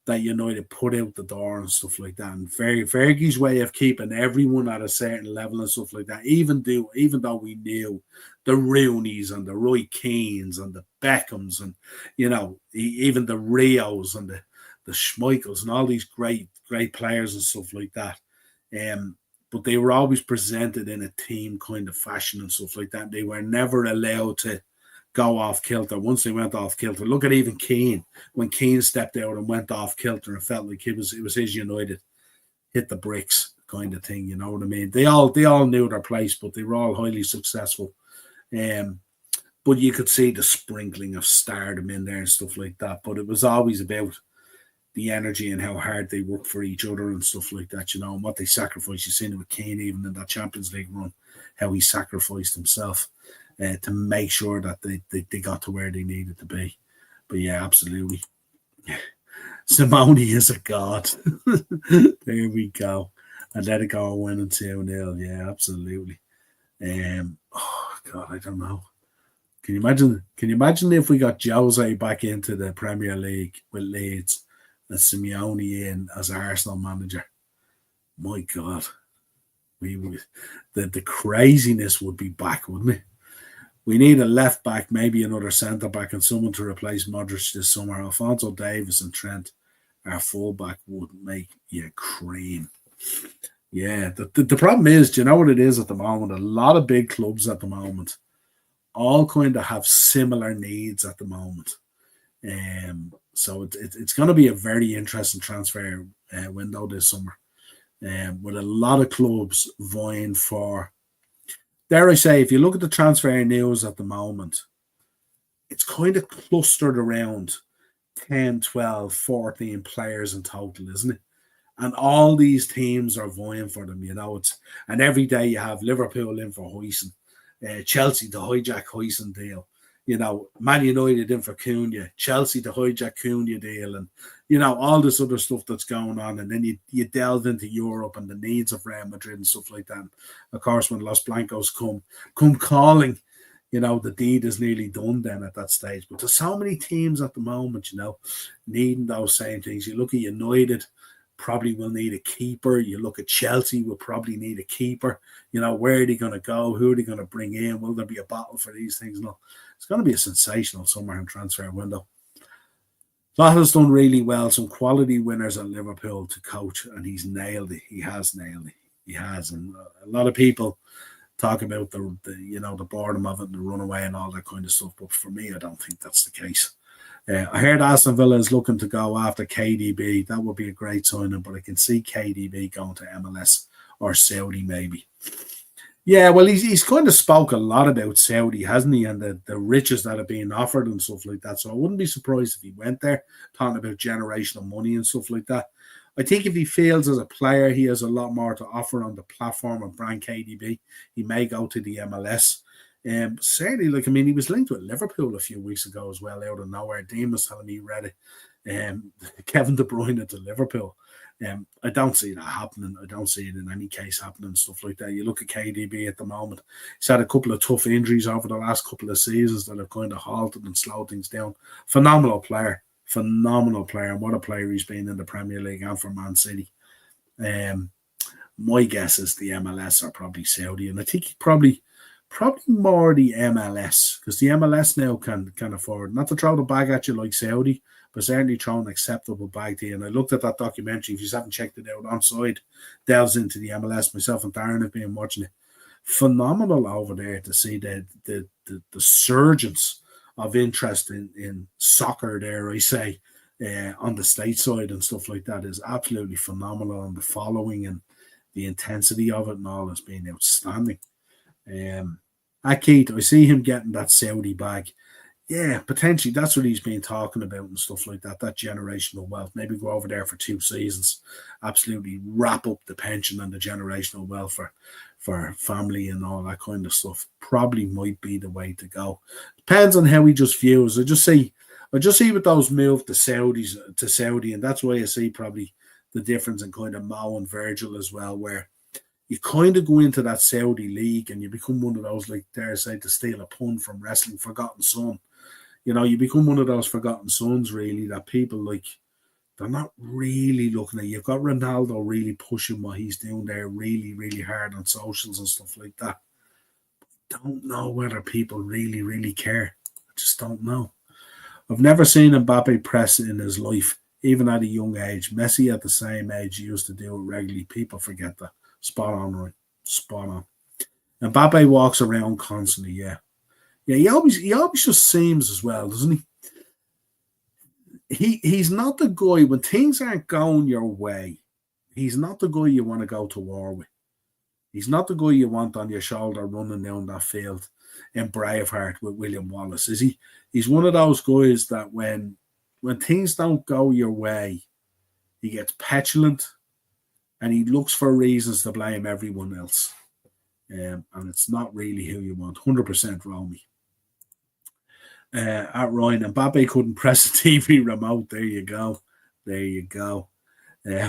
that United put out the door and stuff like that. And Fergie's way of keeping everyone at a certain level and stuff like that, even though we knew the Rooneys and the Roy Keanes and the Beckhams and, even the Rios and the Schmeichels and all these great players and stuff like that. But they were always presented in a team kind of fashion and stuff like that. They were never allowed to go off kilter. Once they went off kilter, look at even Keane. When Keane stepped out and went off kilter and felt like it was his United, hit the bricks kind of thing, you know what I mean? They all knew their place, but they were all highly successful. But you could see the sprinkling of stardom in there and stuff like that. But it was always about the energy and how hard they work for each other and stuff like that, and what they sacrificed. You've seen it with Kane even in that Champions League run, how he sacrificed himself to make sure that they got to where they needed to be. But yeah, absolutely. Simone is a god. There we go. And let it go winning 2-0. Yeah, absolutely. Oh God, I don't know. Can you imagine if we got Jose back into the Premier League with Leeds and Simeone in as Arsenal manager? My God, the craziness would be back, wouldn't it? We need a left back, maybe another centre back, and someone to replace Modric this summer. Alphonso Davies and Trent, our fullback, would make you cream. Yeah, the problem is, do you know what it is at the moment? A lot of big clubs at the moment all kind of have similar needs at the moment. So it's going to be a very interesting transfer window this summer, with a lot of clubs vying for, dare I say, if you look at the transfer news at the moment, it's kind of clustered around 10, 12, 14 players in total, isn't it? And all these teams are vying for them, and every day you have Liverpool in for Huijsen, Chelsea to hijack Huijsen deal, Man United in for Cunha, Chelsea to hijack Cunha deal, and all this other stuff that's going on. And then you delve into Europe and the needs of Real Madrid and stuff like that. And of course, when Los Blancos come calling, the deed is nearly done then at that stage. But there's so many teams at the moment, needing those same things. You look at United, probably will need a keeper. You look at Chelsea, will probably need a keeper. Where are they going to go? Who are they going to bring in? Will there be a battle for these things? No, it's going to be a sensational summer and transfer window. That has done really well. Some quality winners at Liverpool to coach, and he's nailed it. He has nailed it. He has. And a lot of people talk about the boredom of it and the runaway and all that kind of stuff. But for me, I don't think that's the case. I heard Aston Villa is looking to go after KDB. That would be a great signing, but I can see KDB going to MLS or Saudi maybe. Yeah, well, he's kind of spoke a lot about Saudi, hasn't he, and the riches that are being offered and stuff like that. So I wouldn't be surprised if he went there, talking about generational money and stuff like that. I think if he feels as a player he has a lot more to offer on the platform of brand KDB, he may go to the MLS. Certainly, he was linked with Liverpool a few weeks ago as well, out of nowhere. Dean was telling me he read it. Kevin De Bruyne to Liverpool. I don't see that happening. I don't see it in any case happening, stuff like that. You look at KDB at the moment. He's had a couple of tough injuries over the last couple of seasons that have kind of halted and slowed things down. Phenomenal player. And what a player he's been in the Premier League and for Man City. My guess is the MLS are probably Saudi, and I think probably more the MLS, because the MLS now can afford not to throw the bag at you like Saudi, but certainly throw an acceptable bag to you. And I looked at that documentary. If you haven't checked it out, Onside delves into the MLS. Myself and Darren have been watching it. Phenomenal over there to see the surgence of interest in soccer there, I say, on the stateside and stuff like that is absolutely phenomenal. And the following and the intensity of it and all has been outstanding. Keith, I see him getting that Saudi bag. Yeah, potentially. That's what he's been talking about and stuff like that. That generational wealth. Maybe go over there for 2 seasons. Absolutely wrap up the pension and the generational wealth for family and all that kind of stuff. Probably might be the way to go. Depends on how he just views. I just see with those moves to Saudi, and that's why I see probably the difference in kind of Mo and Virgil as well, where you kind of go into that Saudi league and you become one of those, like, dare I say, to steal a pun from wrestling, forgotten son. You become one of those forgotten sons, really, that people, like, they're not really looking at. You've got Ronaldo really pushing what he's doing there really, really hard on socials and stuff like that. Don't know whether people really, really care. I just don't know. I've never seen Mbappe press in his life, even at a young age. Messi at the same age used to do it regularly. People forget that. Spot on, right? Spot on. Mbappe walks around constantly, yeah. Yeah, he always just seems as well, doesn't he? He's not the guy, when things aren't going your way, he's not the guy you want to go to war with. He's not the guy you want on your shoulder running down that field in Braveheart with William Wallace, is he? He's one of those guys that when things don't go your way, he gets petulant and he looks for reasons to blame everyone else. And it's not really who you want. 100% Romy. At Ryan, Mbappe couldn't press the TV remote. There you go.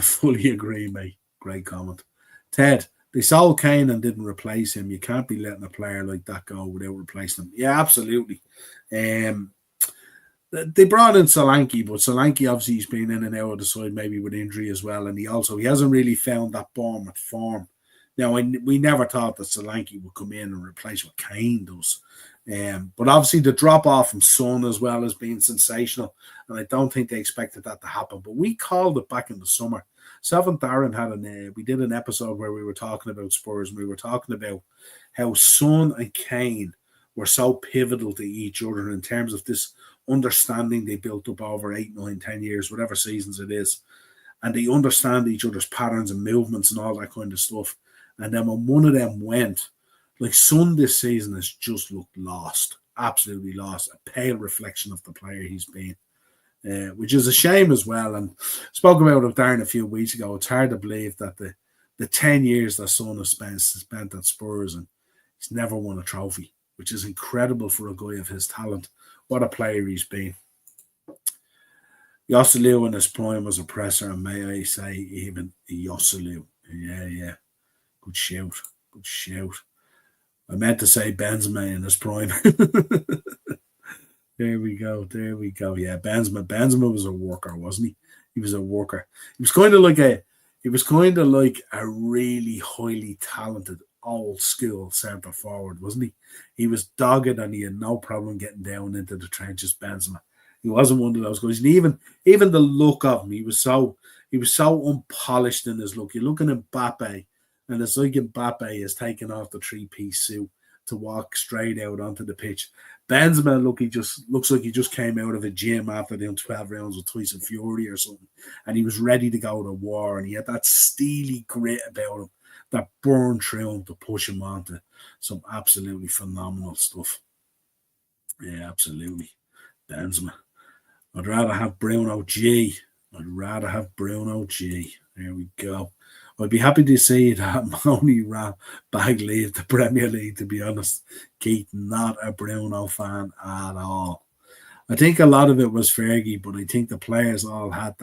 Fully agree, mate. Great comment. Ted, they sold Kane and didn't replace him. You can't be letting a player like that go without replacing him. Yeah, absolutely. They brought in Solanke, but Solanke obviously he's been in and out of the side, maybe with injury as well, and he hasn't really found that Bournemouth form. Now, we never thought that Solanke would come in and replace what Kane does. But obviously the drop-off from Son as well has been sensational, and I don't think they expected that to happen. But we called it back in the summer. Self and Darren we did an episode where we were talking about Spurs, and we were talking about how Son and Kane were so pivotal to each other in terms of this understanding they built up over 8, 9, 10 years, whatever seasons it is. And they understand each other's patterns and movements and all that kind of stuff. And then when one of them went, like Son this season has just looked lost, absolutely lost, a pale reflection of the player he's been, which is a shame as well. And spoke about it with Darren a few weeks ago. It's hard to believe that the 10 years that Son has spent at Spurs and he's never won a trophy. which is incredible for a guy of his talent. What a player he's been. Yosselu in his prime was a presser, and may I say, even Yosselu. Yeah. Good shout. Good shout. I meant to say Benzema in his prime. There we go. There we go. Yeah, Benzema. Benzema was a worker, wasn't he? He was a worker. He was kind of like a really highly talented old school centre forward, wasn't he? He was dogged and he had no problem getting down into the trenches, Benzema. He wasn't one of those guys. And even the look of him, he was so unpolished in his look. You're looking at Mbappe, and it's like Mbappe is taking off the three-piece suit to walk straight out onto the pitch. Benzema, looks like he just came out of a gym after doing 12 rounds with Tyson Fury or something, and he was ready to go to war, and he had that steely grit about him that burned through him to push him on to some absolutely phenomenal stuff. Yeah, absolutely. Benzema. I'd rather have Bruno G. There we go. I'd be happy to see that Moni Bag leave the Premier League, to be honest. Keith, not a Bruno fan at all. I think a lot of it was Fergie, but I think the players all had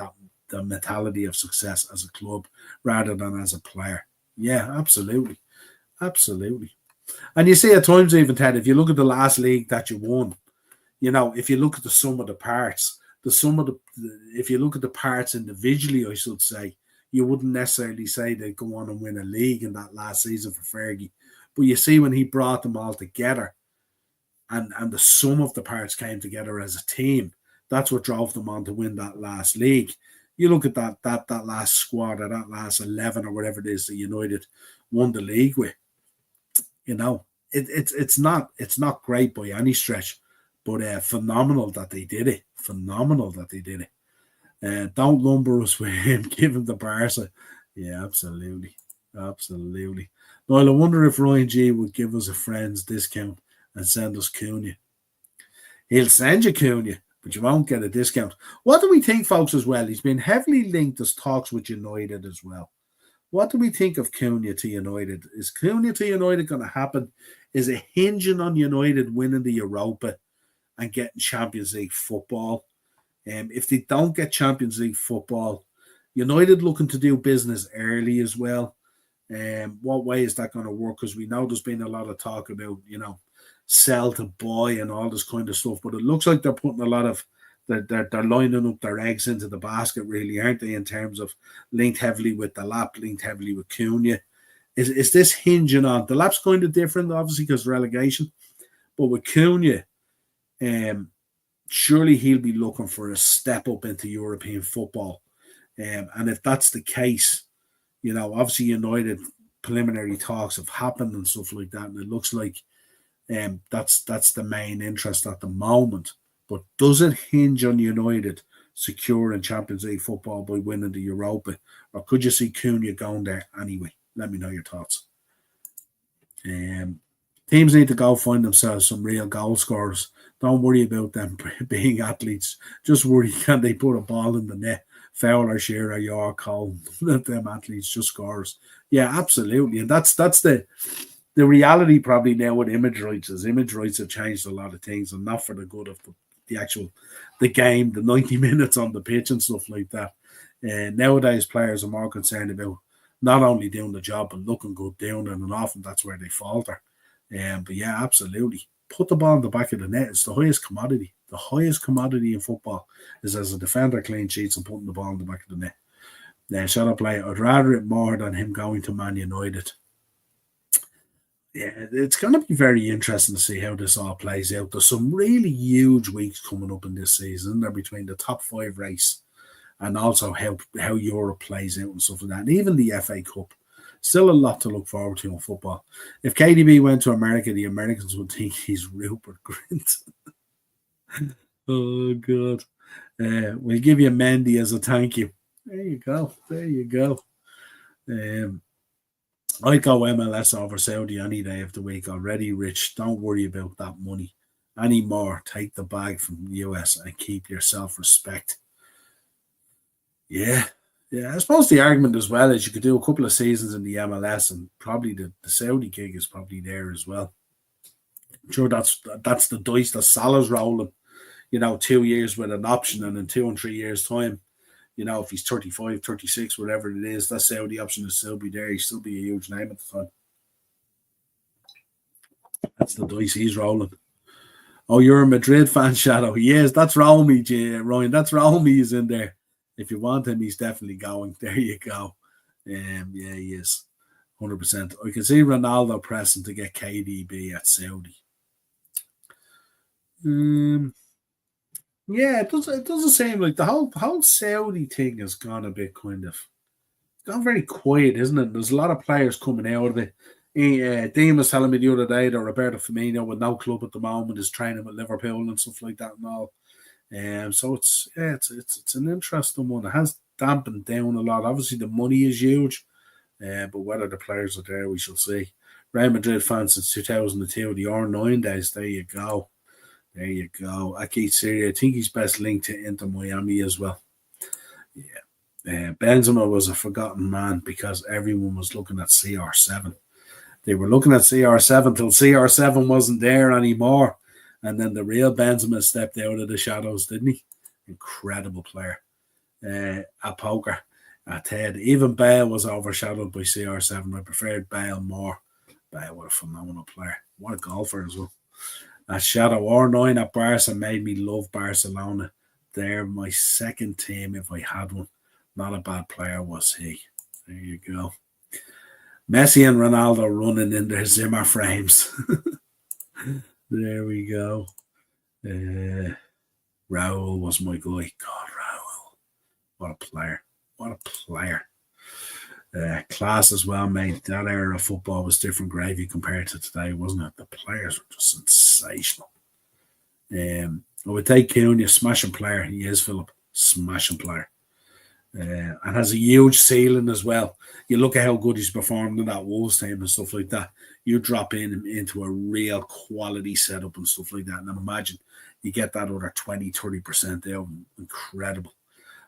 the mentality of success as a club rather than as a player. Yeah, absolutely. Absolutely. And you see at times even, Ted, if you look at the last league that you won, if you look at the sum of the parts, if you look at the parts individually, I should say, you wouldn't necessarily say they'd go on and win a league in that last season for Fergie. But you see when he brought them all together and the sum of the parts came together as a team, that's what drove them on to win that last league. You look at that last squad or that last 11 or whatever it is that United won the league with. It's not great by any stretch, but phenomenal that they did it. Don't lumber us with him, give him the Barca. Yeah, absolutely. Absolutely. Well, I wonder if Ryan G would give us a friend's discount and send us Cunha. He'll send you Cunha, but you won't get a discount. What do we think, folks, as well? He's been heavily linked as talks with United as well. What do we think of Cunha to United? Is Cunha to United going to happen? Is it hinging on United winning the Europa and getting Champions League football? If they don't get Champions League football, United looking to do business early as well. What way is that going to work? Because we know there's been a lot of talk about, sell to buy and all this kind of stuff. But it looks like they're putting a lot of, they're lining up their eggs into the basket, really, aren't they, in terms of linked heavily with the Lap, linked heavily with Cunha. Is this hinging on? The Lap's kind of different, obviously, because relegation. But with Cunha, surely he'll be looking for a step up into European football. And if that's the case, obviously United preliminary talks have happened and stuff like that. And it looks like that's the main interest at the moment. But does it hinge on United securing Champions League football by winning the Europa? Or could you see Cunha going there anyway? Let me know your thoughts. Teams need to go find themselves some real goal scorers. Don't worry about them being athletes. Just worry, can they put a ball in the net? Fowler, Shearer, York, Cole, let them athletes just scorers. Yeah, absolutely. And that's the reality probably now with image rights, is image rights have changed a lot of things, and not for the good of the game, the 90 minutes on the pitch and stuff like that. Nowadays, players are more concerned about not only doing the job, but looking good doing it, and often that's where they falter. But yeah, absolutely. Put the ball in the back of the net. It's the highest commodity. The highest commodity in football is as a defender clean sheets and putting the ball in the back of the net. Shut up, play. I'd rather it more than him going to Man United. Yeah, it's going to be very interesting to see how this all plays out. There's some really huge weeks coming up in this season. They're between the top 5 race and also how Europe plays out and stuff like that. And even the FA Cup. Still a lot to look forward to in football. If KDB went to America, the Americans would think he's Rupert Grint. Oh, God. We'll give you Mendy as a thank you. There you go. I'd go MLS over Saudi any day of the week already, Rich. Don't worry about that money anymore. Take the bag from the US and keep your self-respect. Yeah, I suppose the argument as well is you could do a couple of seasons in the MLS, and probably the Saudi gig is probably there as well. Sure, that's the dice that Salah's rolling. 2 years with an option, and in 2 and 3 years' time, if he's 35, 36, whatever it is, that Saudi option will still be there. He'll still be a huge name at the time. That's the dice he's rolling. Oh, you're a Madrid fan, Shadow. Yes, that's Romy, Ryan. That's Romy is in there. If you want him, he's definitely going. There you go. Yeah, he is. 100%. I can see Ronaldo pressing to get KDB at Saudi. Yeah, it doesn't seem like the whole Saudi thing has gone a bit kind of gone very quiet, isn't it? There's a lot of players coming out of it. Dean was telling me the other day that Roberto Firmino, with no club at the moment, is training with Liverpool and stuff like that and all. So it's an interesting one. It has dampened down a lot. Obviously, the money is huge, but whether the players are there, we shall see. Real Madrid fans since 2002, the R9 days. There you go. There you go. Aki Syria, I think he's best linked to Inter Miami as well. Yeah. Benzema was a forgotten man because everyone was looking at CR7. They were looking at CR7 till CR7 wasn't there anymore. And then the real Benzema stepped out of the shadows, didn't he? Incredible player. At poker, at Ted. Even Bale was overshadowed by CR7. I preferred Bale more. Bale was a phenomenal player. What a golfer as well. At Shadow R9 at Barca made me love Barcelona. They're my second team if I had one. Not a bad player was he. There you go. Messi and Ronaldo running in their Zimmer frames. There we go. Raul was my guy. God, Raul. What a player. What a player. Class as well, mate. That era of football was different gravy compared to today, wasn't it? The players were just sensational. I would take Cunha, smashing player. He is, Philip. Smashing player. And has a huge ceiling as well. You look at how good he's performed in that Wolves team and stuff like that. You drop into a real quality setup and stuff like that. And imagine you get that other 20-30% out. Incredible.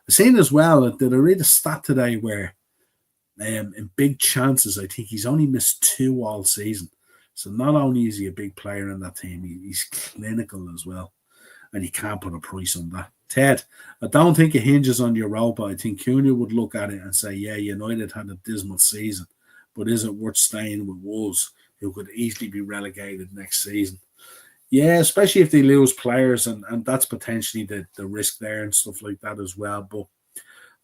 I've seen as well that I read a stat today where in big chances, I think he's only missed 2 all season. So not only is he a big player in that team, he's clinical as well. And you can't put a price on that. Ted, I don't think it hinges on Europa. I think Cunha would look at it and say, yeah, United had a dismal season, but is it worth staying with Wolves, who could easily be relegated next season? Yeah, especially if they lose players, and that's potentially the risk there and stuff like that as well. But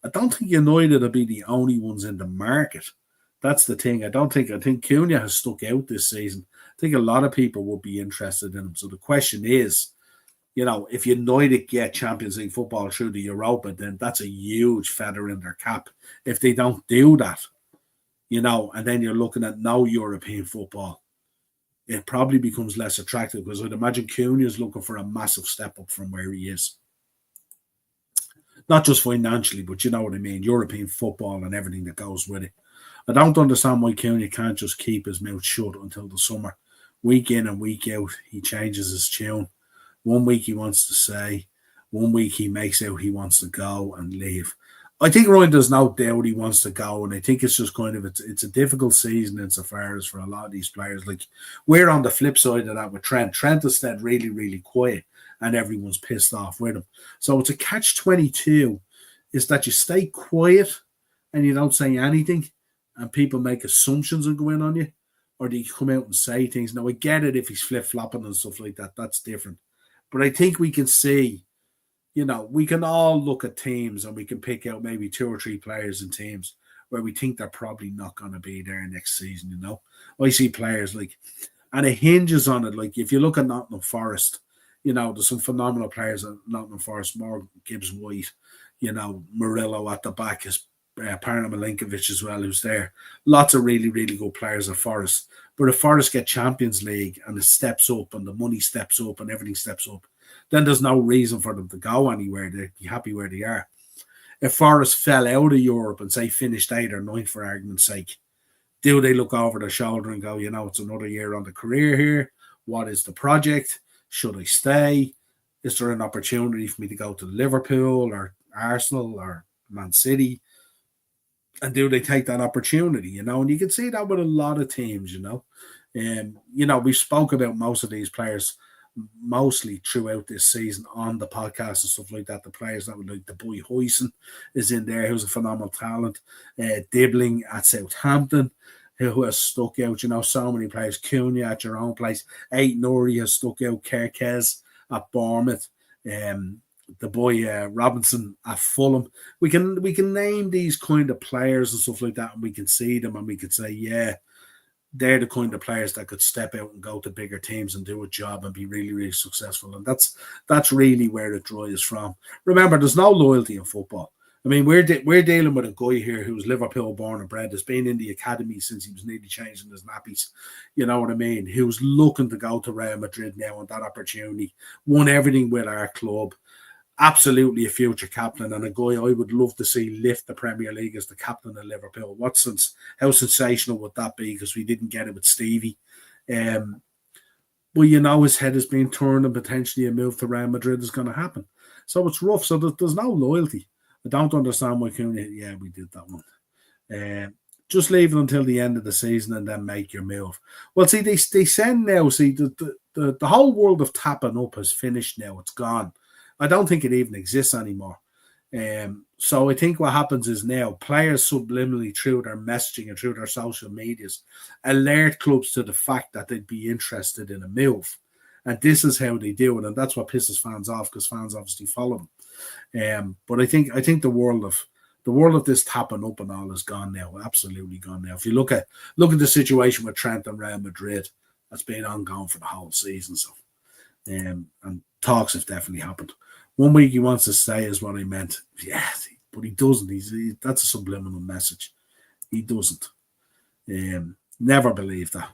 I don't think United will be the only ones in the market. That's the thing. I think Cunha has stuck out this season. I think a lot of people would be interested in him. So the question is, if United get Champions League football through the Europa, then that's a huge feather in their cap. If they don't do that, and then you're looking at no European football, it probably becomes less attractive because I'd imagine Cunha is looking for a massive step up from where he is. Not just financially, but you know what I mean, European football and everything that goes with it. I don't understand why Cunha can't just keep his mouth shut until the summer. Week in and week out, he changes his tune. 1 week he wants to say, 1 week he makes out he wants to go and leave. I think Ryan does no doubt he wants to go, and I think it's just kind of it's a difficult season insofar as for a lot of these players. Like we're on the flip side of that with Trent. Trent has stayed really, really quiet, and everyone's pissed off with him. So it's a catch-22 is that you stay quiet and you don't say anything, and people make assumptions and go in on you, or do you come out and say things? Now I get it if he's flip-flopping and stuff like that. That's different. But I think we can see, we can all look at teams and we can pick out maybe 2 or 3 players in teams where we think they're probably not going to be there next season, I see players and it hinges on it. Like if you look at Nottingham Forest, there's some phenomenal players at Nottingham Forest, more Gibbs-White, Murillo at the back is Parna Milinkovic as well, who's there. Lots of really, really good players at Forest. But if Forest get Champions League and it steps up and the money steps up and everything steps up, then there's no reason for them to go anywhere. They'd be happy where they are. If Forest fell out of Europe and say finished 8th or 9th for argument's sake, do they look over their shoulder and go, it's another year on the career here? What is the project? Should I stay? Is there an opportunity for me to go to Liverpool or Arsenal or Man City? And do they take that opportunity, And you can see that with a lot of teams, We spoke about most of these players mostly throughout this season on the podcast and stuff like that. The players that would like the boy Huyson is in there, who's a phenomenal talent. Dibbling at Southampton, who has stuck out. So many players. Cunha at your own place. Ait Nouri has stuck out. Kerkez at Bournemouth. The boy Robinson at Fulham. We can name these kind of players and stuff like that, and we can see them, and we could say, yeah, they're the kind of players that could step out and go to bigger teams and do a job and be really, really successful. And that's really where the joy is from. Remember, there's no loyalty in football. I mean, we're dealing with a guy here who's Liverpool born and bred, has been in the academy since he was nearly changing his nappies. You know what I mean? Who's looking to go to Real Madrid now and that opportunity. Won everything with our club. Absolutely a future captain and a guy I would love to see lift the Premier League as the captain of Liverpool. How sensational would that be? Because we didn't get it with Stevie. But his head has been turned and potentially a move to Real Madrid is going to happen. So it's rough. So there's no loyalty. I don't understand why Cunha. Yeah, we did that one. Just leave it until the end of the season and then make your move. Well, see, they send now. See, the whole world of tapping up has finished now. It's gone. I don't think it even exists anymore. So I think what happens is now players subliminally through their messaging and through their social medias alert clubs to the fact that they'd be interested in a move. And this is how they do it. And that's what pisses fans off because fans obviously follow them. But I think the world of this tapping up and all is gone now. Absolutely gone now. If you look at the situation with Trent and Real Madrid, that's been ongoing for the whole season. So and talks have definitely happened. 1 week he wants to stay is what I meant. Yeah, but he doesn't. That's a subliminal message. He doesn't. Never believe that.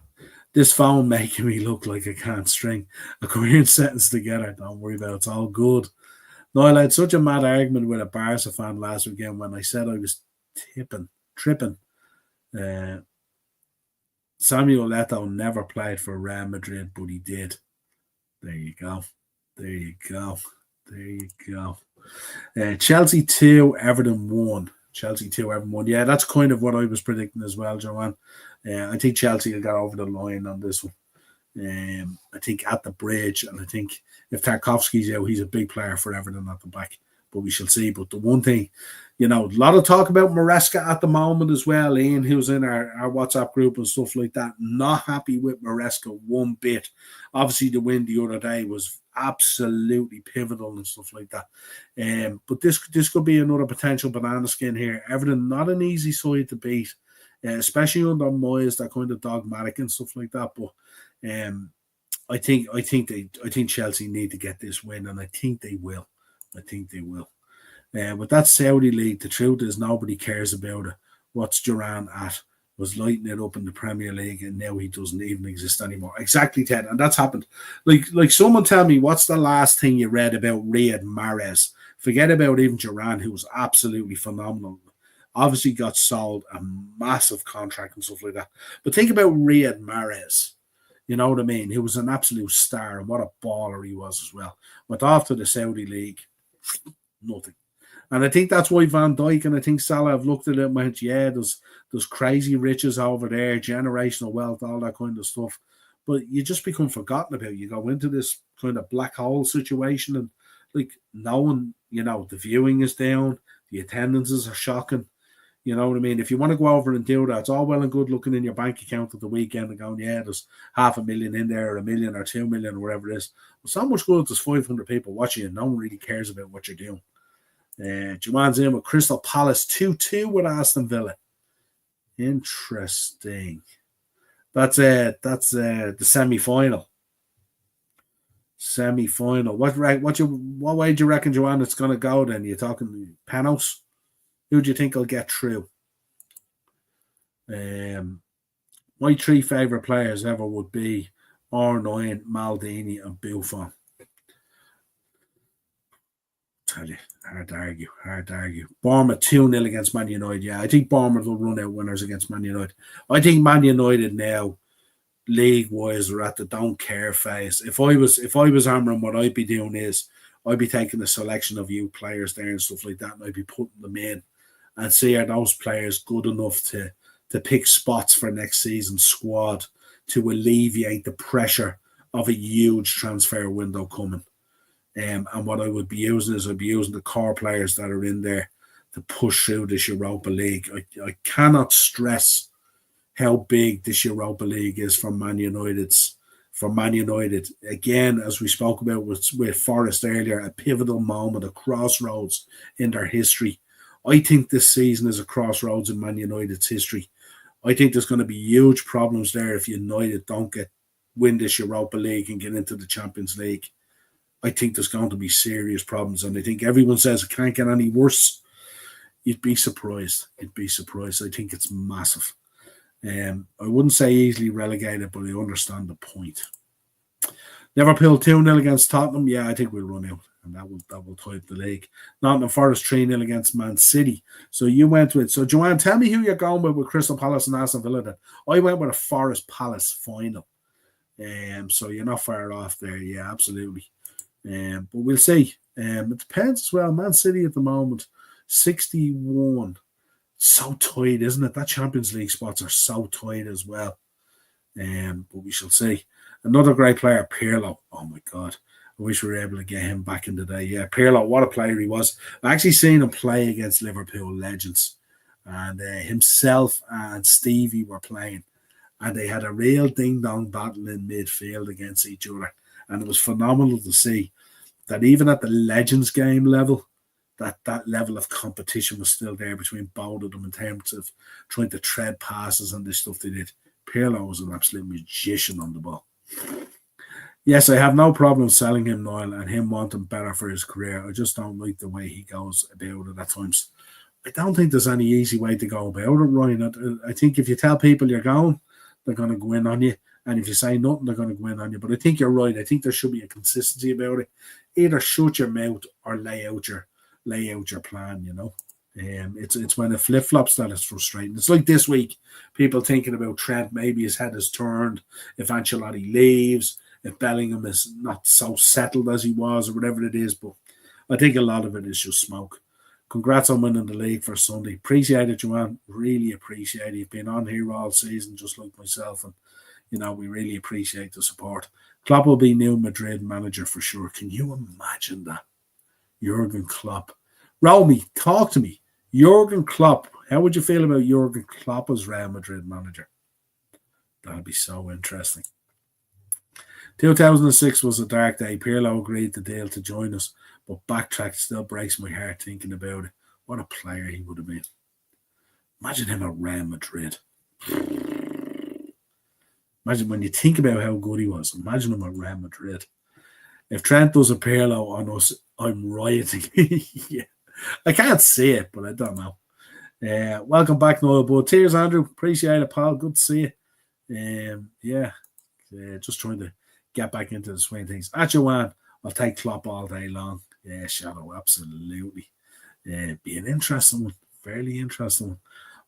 This phone making me look like I can't string a coherent sentence together. Don't worry about it. It's all good. Niall, I had such a mad argument with a Barca fan last weekend when I said I was tripping. Samuel Eto'o never played for Real Madrid, but he did. There you go. Chelsea 2, Everton 1. Chelsea 2, Everton 1. Yeah, that's kind of what I was predicting as well, Joanne. I think Chelsea will get over the line on this one. I think at the bridge, and I think if Tarkovsky's out, he's a big player for Everton at the back. But we shall see. But the one thing, a lot of talk about Maresca at the moment as well. Ian, who's in our WhatsApp group and stuff like that, not happy with Maresca one bit. Obviously, the win the other day was absolutely pivotal and stuff like that. But this could be another potential banana skin here. Everton, not an easy side to beat, especially under Moyes, that kind of dogmatic and stuff like that. But I think Chelsea need to get this win, and I think they will. With that Saudi league, the truth is nobody cares about it. What's Duran at? Was lighting it up in the Premier League, and now he doesn't even exist anymore. Exactly, Ted, and that's happened. Like someone tell me, what's the last thing you read about Riyad Mahrez? Forget about even Duran, who was absolutely phenomenal. Obviously got sold a massive contract and stuff like that. But think about Riyad Mahrez. You know what I mean? He was an absolute star, and what a baller he was as well. Went off to the Saudi league, nothing. And I think that's why Van Dijk and I think Salah have looked at it and went, yeah, there's crazy riches over there, generational wealth, all that kind of stuff. But you just become forgotten about. You go into this kind of black hole situation and like no one, the viewing is down, the attendances are shocking. You know what I mean? If you want to go over and do that, it's all well and good looking in your bank account at the weekend and going, yeah, there's 500,000 in there, or 1 million or 2 million or whatever it is. Well, so much good there's 500 people watching and no one really cares about what you're doing. Juman's in with Crystal Palace 2-2 with Aston Villa. Interesting. That's the semi-final. What way do you reckon, Joanne, it's going to go then? You're talking Panos? Who do you think will get through? My 3 favourite players ever would be R9, Maldini, and Buffon. Tell you, hard to argue. Bournemouth 2-0 against Man United. Yeah, I think Bournemouth will run out winners against Man United. I think Man United now, league-wise, are at the don't care phase. If I was hammering, what I'd be doing is I'd be taking a selection of youth players there and stuff like that, and I'd be putting them in and see are those players good enough to pick spots for next season's squad to alleviate the pressure of a huge transfer window coming. And what I would be using is I'd be using the core players that are in there to push through this Europa League. I cannot stress how big this Europa League is for Man United's. For Man United, again, as we spoke about with Forest earlier, a pivotal moment, a crossroads in their history. I think this season is a crossroads in Man United's history. I think there's going to be huge problems there if United don't win this Europa League and get into the Champions League. I think there's going to be serious problems, and I think everyone says it can't get any worse. You'd be surprised. You'd be surprised. I think it's massive. I wouldn't say easily relegated, but I understand the point. Liverpool 2-0 against Tottenham. Yeah, I think we'll run out, and that will tie up the league. Nottingham Forest 3-0 against Man City. So you went with. So Joanne, tell me who you're going with Crystal Palace and Aston Villa. Then I went with a Forest Palace final. So you're not far off there. Yeah, absolutely. But we'll see. It depends as well. Man City at the moment, 61. So tight, isn't it? That Champions League spots are so tight as well. But we shall see. Another great player, Pirlo. Oh my God. I wish we were able to get him back in the day. Yeah, Pirlo, what a player he was. I actually seen him play against Liverpool legends. And himself and Stevie were playing. And they had a real ding-dong battle in midfield against each other. And it was phenomenal to see that even at the Legends game level, that level of competition was still there between both of them in terms of trying to tread passes and this stuff they did. Pirlo was an absolute magician on the ball. Yes, I have no problem selling him, Niall, and him wanting better for his career. I just don't like the way he goes about it at times. I don't think there's any easy way to go about it, Ryan. I think if you tell people you're going, they're going to go in on you. And if you say nothing, they're going to go in on you. But I think you're right. I think there should be a consistency about it. Either shut your mouth or lay out your plan, you know. It's when it flip-flops that it's frustrating. It's like this week, people thinking about Trent, maybe his head has turned, if Ancelotti leaves, if Bellingham is not so settled as he was, or whatever it is. But I think a lot of it is just smoke. Congrats on winning the league for Sunday. Appreciate it, Joanne. Really appreciate it. You've been on here all season, just like myself, and you know, we really appreciate the support. Klopp will be new Madrid manager for sure. Can you imagine that? Jurgen Klopp. Romy, talk to me. Jurgen Klopp. How would you feel about Jurgen Klopp as Real Madrid manager? That'd be so interesting. 2006 was a dark day. Pirlo agreed the deal to join us, but backtrack still breaks my heart thinking about it. What a player he would have been. Imagine him at Real Madrid. Imagine when you think about how good he was. Imagine him at Real Madrid. If Trent does a Pirlo on us, I'm rioting. Yeah. I can't see it, but I don't know. Welcome back, Noel Bud. Cheers, Andrew. Appreciate it, pal. Good to see you. Just trying to get back into the swing of things. At Joanne, I'll take Klopp all day long. Yeah, Shadow, absolutely. Be an interesting one. Fairly interesting one.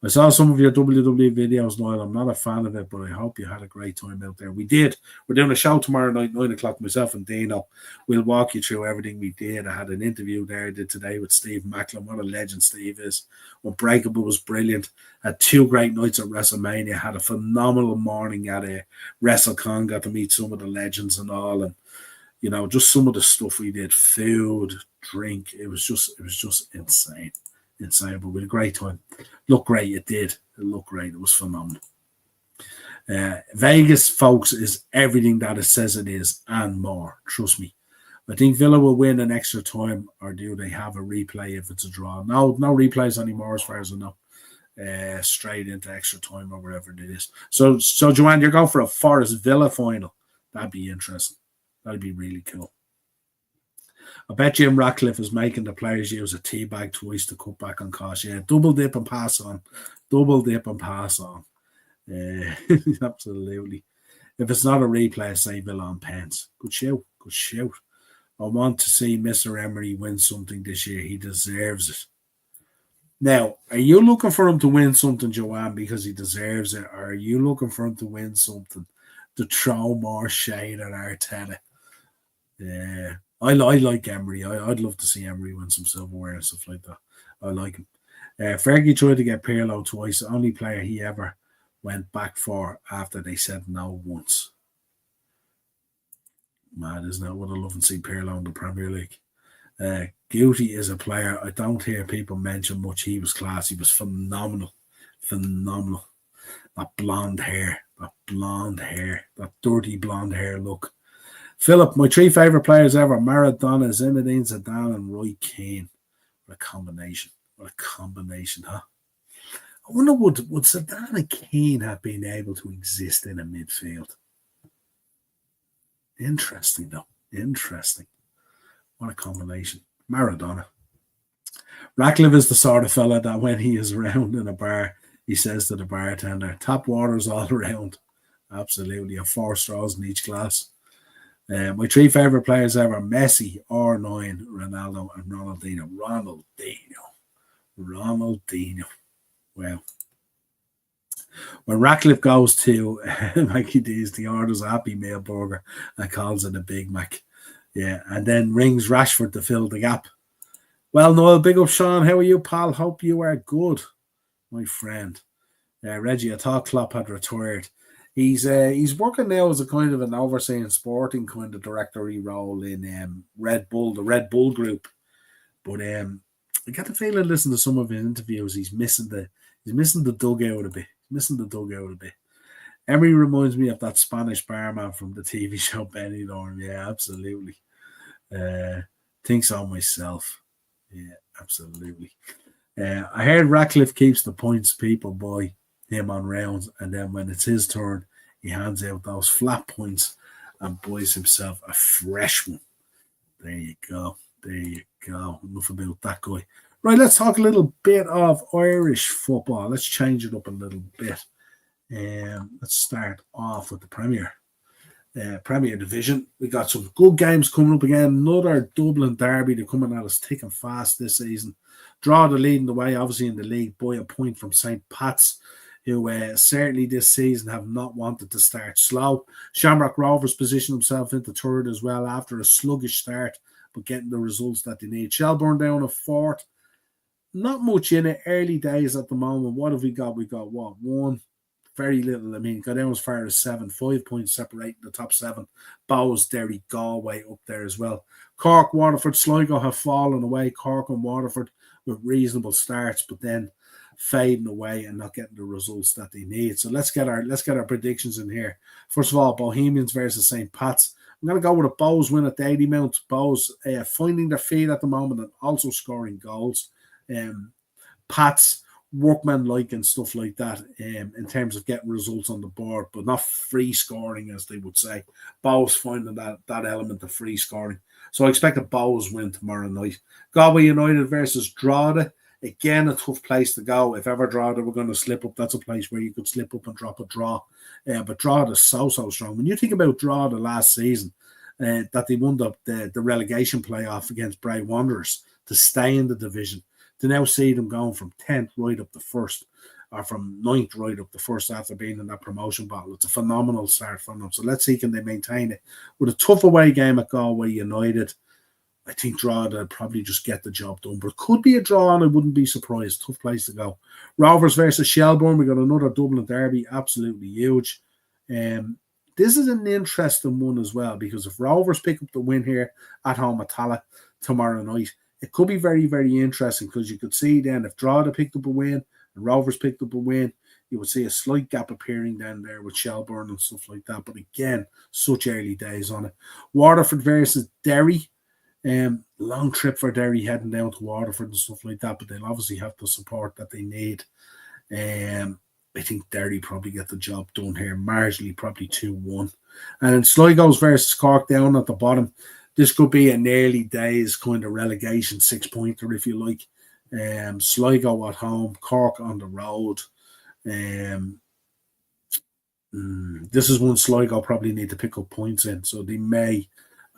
I saw some of your WWE videos, Niall. I'm not a fan of it, but I hope you had a great time out there. We did. We're doing a show tomorrow night, 9 o'clock, myself and Dino. We'll walk you through everything we did. I had an interview there I did today with Steve Macklin. What a legend Steve is. Unbreakable was brilliant. Had 2 great nights at WrestleMania. Had a phenomenal morning at WrestleCon. Got to meet some of the legends and all. And, you know, just some of the stuff we did. Food, drink. It was just insane. Insane, but we had a great time. Looked great, it did. It looked great. It was phenomenal. Vegas, folks, is everything that it says it is and more. Trust me. I think Villa will win in extra time, or do they have a replay if it's a draw? No replays anymore, as far as I know. Straight into extra time or whatever it is. So Joanne, you're going for a Forest Villa final. That'd be interesting. That'd be really cool. I bet Jim Ratcliffe is making the players use a tea bag twice to cut back on costs. Yeah, double dip and pass on. Absolutely. If it's not a replay, say Villa on pens. Good shout. I want to see Mr. Emery win something this year. He deserves it. Now, are you looking for him to win something, Joanne, because he deserves it? Or are you looking for him to win something to throw more shade at Arteta? Yeah. I like Emery. I'd love to see Emery win some silverware and stuff like that. I like him. Fergie tried to get Pirlo twice. The only player he ever went back for after they said no once. Mad, isn't it? What a love and see Pirlo in the Premier League. Guti is a player I don't hear people mention much. He was class. He was phenomenal. Phenomenal. That blonde hair. That dirty blonde hair look. Philip, my 3 favourite players ever: Maradona, Zinedine Zidane, and Roy Keane. What a combination. Huh? I wonder, would Zidane and Keane have been able to exist in a midfield? Interesting, though. Interesting. What a combination. Maradona. Ratcliffe is the sort of fella that when he is around in a bar, he says to the bartender, tap water's all around. Absolutely. And 4 straws in each glass. My 3 favourite players ever: Messi, R9, Ronaldo, and Ronaldinho. Ronaldinho. Wow. When Ratcliffe goes to Mikey D's, he orders a Happy Meal burger and calls it a Big Mac. Yeah, and then rings Rashford to fill the gap. Well, Noel, big up, Sean. How are you, pal? Hope you are good, my friend. Reggie, I thought Klopp had retired. He's working now as a kind of an overseeing sporting kind of directory role in Red Bull, the Red Bull Group. But I get the feeling, listening to some of his interviews, he's missing the dugout a bit. Emery reminds me of that Spanish barman from the TV show Benidorm. Yeah, absolutely. Think so myself. Yeah, absolutely. I heard Ratcliffe keeps the points people buy him on rounds, and then when it's his turn, he hands out those flat points and buys himself a fresh one. There you go. Enough about that guy. Right, let's talk a little bit of Irish football. Let's change it up a little bit. Let's start off with the Premier Division. We got some good games coming up again. Another Dublin derby. They're coming at us thick and fast this season. Draw the leading the way, obviously, in the league by a point from St. Pat's, who certainly this season have not wanted to start slow. Shamrock Rovers position themselves into third as well after a sluggish start, but getting the results that they need. Shelbourne down a fourth. Not much in it. Early days at the moment. What have we got? We got what? 1. Very little. I mean, got down as far as 7. 5 points separating the top 7. Bows, Derry, Galway up there as well. Cork, Waterford, Sligo have fallen away. Cork and Waterford with reasonable starts, but then fading away and not getting the results that they need. So let's get our predictions in here. First of all, Bohemians versus St. Pat's. I'm going to go with a Bows win at Dalymount. Bows finding their feet at the moment and also scoring goals. Pats workman-like and stuff like that in terms of getting results on the board, but not free scoring, as they would say. Bows finding that element of free scoring. So I expect a Bows win tomorrow night. Galway United versus Drogheda. Again, a tough place to go. If ever Drogheda were going to slip up, that's a place where you could slip up and drop a draw. But Drogheda is so strong. When you think about Drogheda last season, that they won the relegation playoff against Bray Wanderers to stay in the division, to now see them going from 10th right up the first, or from 9th right up the first after being in that promotion battle. It's a phenomenal start from them. So let's see, can they maintain it? With a tough away game at Galway United, I think Drogheda probably just get the job done. But it could be a draw, and I wouldn't be surprised. Tough place to go. Rovers versus Shelbourne. We got another Dublin derby. Absolutely huge. This is an interesting one as well, because if Rovers pick up the win here at home at Tala tomorrow night, it could be very, very interesting, because you could see then if Drogheda picked up a win and Rovers picked up a win, you would see a slight gap appearing down there with Shelbourne and stuff like that. But again, such early days on it. Waterford versus Derry. Long trip for Derry heading down to Waterford and stuff like that, but they'll obviously have the support that they need. I think Derry probably get the job done here, marginally, probably 2-1. And then Sligo's versus Cork down at the bottom. This could be an early days kind of relegation 6-pointer, if you like. Sligo at home, Cork on the road. This is one Sligo probably need to pick up points in, so I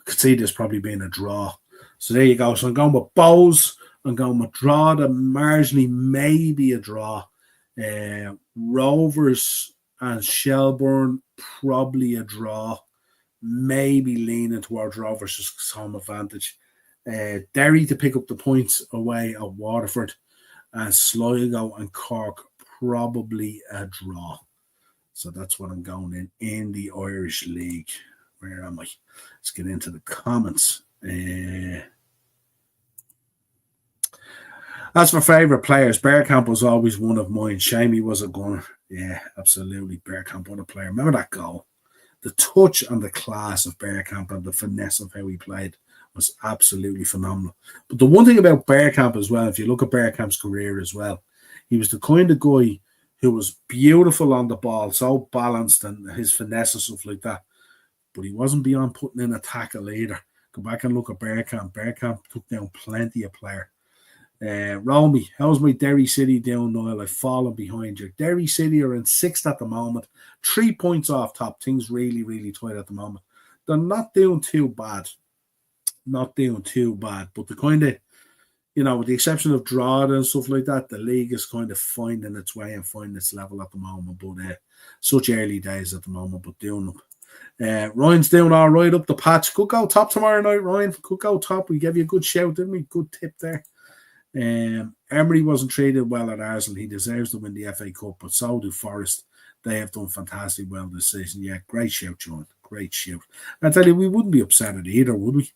could see this probably being a draw. So there you go. So I'm going with Bows. I'm going with Drogheda, marginally, maybe a draw. Rovers and Shelbourne, probably a draw. Maybe leaning towards Rovers, just home advantage. Derry to pick up the points away at Waterford. And Sligo and Cork, probably a draw. So that's what I'm going in the Irish League. Where am I? Let's get into the comments. As for favourite players, Bergkamp was always one of mine. Shame he wasn't going. Yeah, absolutely. Bergkamp, what a player. Remember that goal? The touch and the class of Bergkamp and the finesse of how he played was absolutely phenomenal. But the one thing about Bergkamp as well, if you look at Bergkamp's career as well, he was the kind of guy who was beautiful on the ball, so balanced and his finesse and stuff like that. But he wasn't beyond putting in a tackle either. Go back and look at Bergkamp. Bergkamp took down plenty of players. Romy, how's my Derry City down, Niall? I've fallen behind you. Derry City are in 6th at the moment, 3 points off top. Things really, really tight at the moment. They're not doing too bad. Not doing too bad. But the kind of, with the exception of Drogheda and stuff like that, the league is kind of finding its way and finding its level at the moment. But such early days at the moment, but doing up. Ryan's doing all right up the patch. Could go top tomorrow night, Ryan. Could go top. We gave you a good shout, didn't we? Good tip there. Emery wasn't treated well at Arsenal. He deserves to win the FA Cup, but so do Forest. They have done fantastic well this season. Yeah, great shout, John. Great shout. I tell you, we wouldn't be upset at either, would we?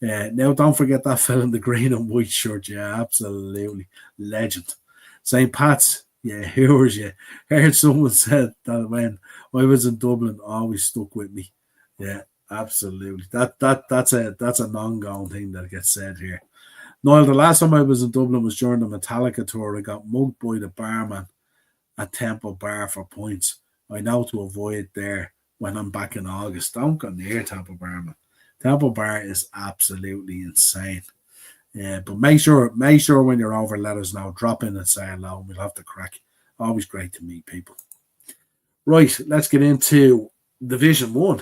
Now, don't forget that fella in the green and white shirt. Yeah, absolutely. Legend. St. Pat's. Yeah, here's you. Heard someone said that when I was in Dublin, always stuck with me. Yeah, absolutely. That's an ongoing thing that gets said here. Niall, the last time I was in Dublin was during the Metallica tour. I got mugged by the barman at Temple Bar for points. I know to avoid there when I'm back in August. Don't go near Temple Bar, man. Temple Bar is absolutely insane. But make sure when you're over, let us know. Drop in and say hello. We'll have to crack. Always great to meet people. Right, let's get into Division 1.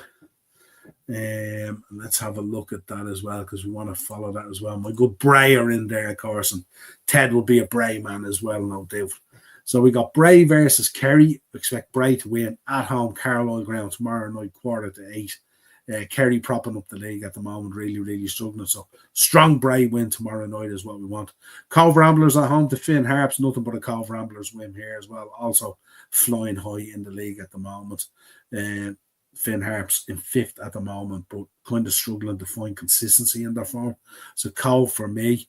Let's have a look at that as well, because we want to follow that as well. My good Bray are in there, of course, and Ted will be a Bray man as well, no doubt. So we got Bray versus Kerry. Expect Bray to win at home, Carlisle ground tomorrow night, 7:45. Kerry propping up the league at the moment, really, really struggling. So strong Bray win tomorrow night is what we want. Cove Ramblers at home to Finn Harps, nothing but a Cove Ramblers win here as well. Also flying high in the league at the moment. Finn Harps in 5th at the moment, but kind of struggling to find consistency in their form. So Cove for me.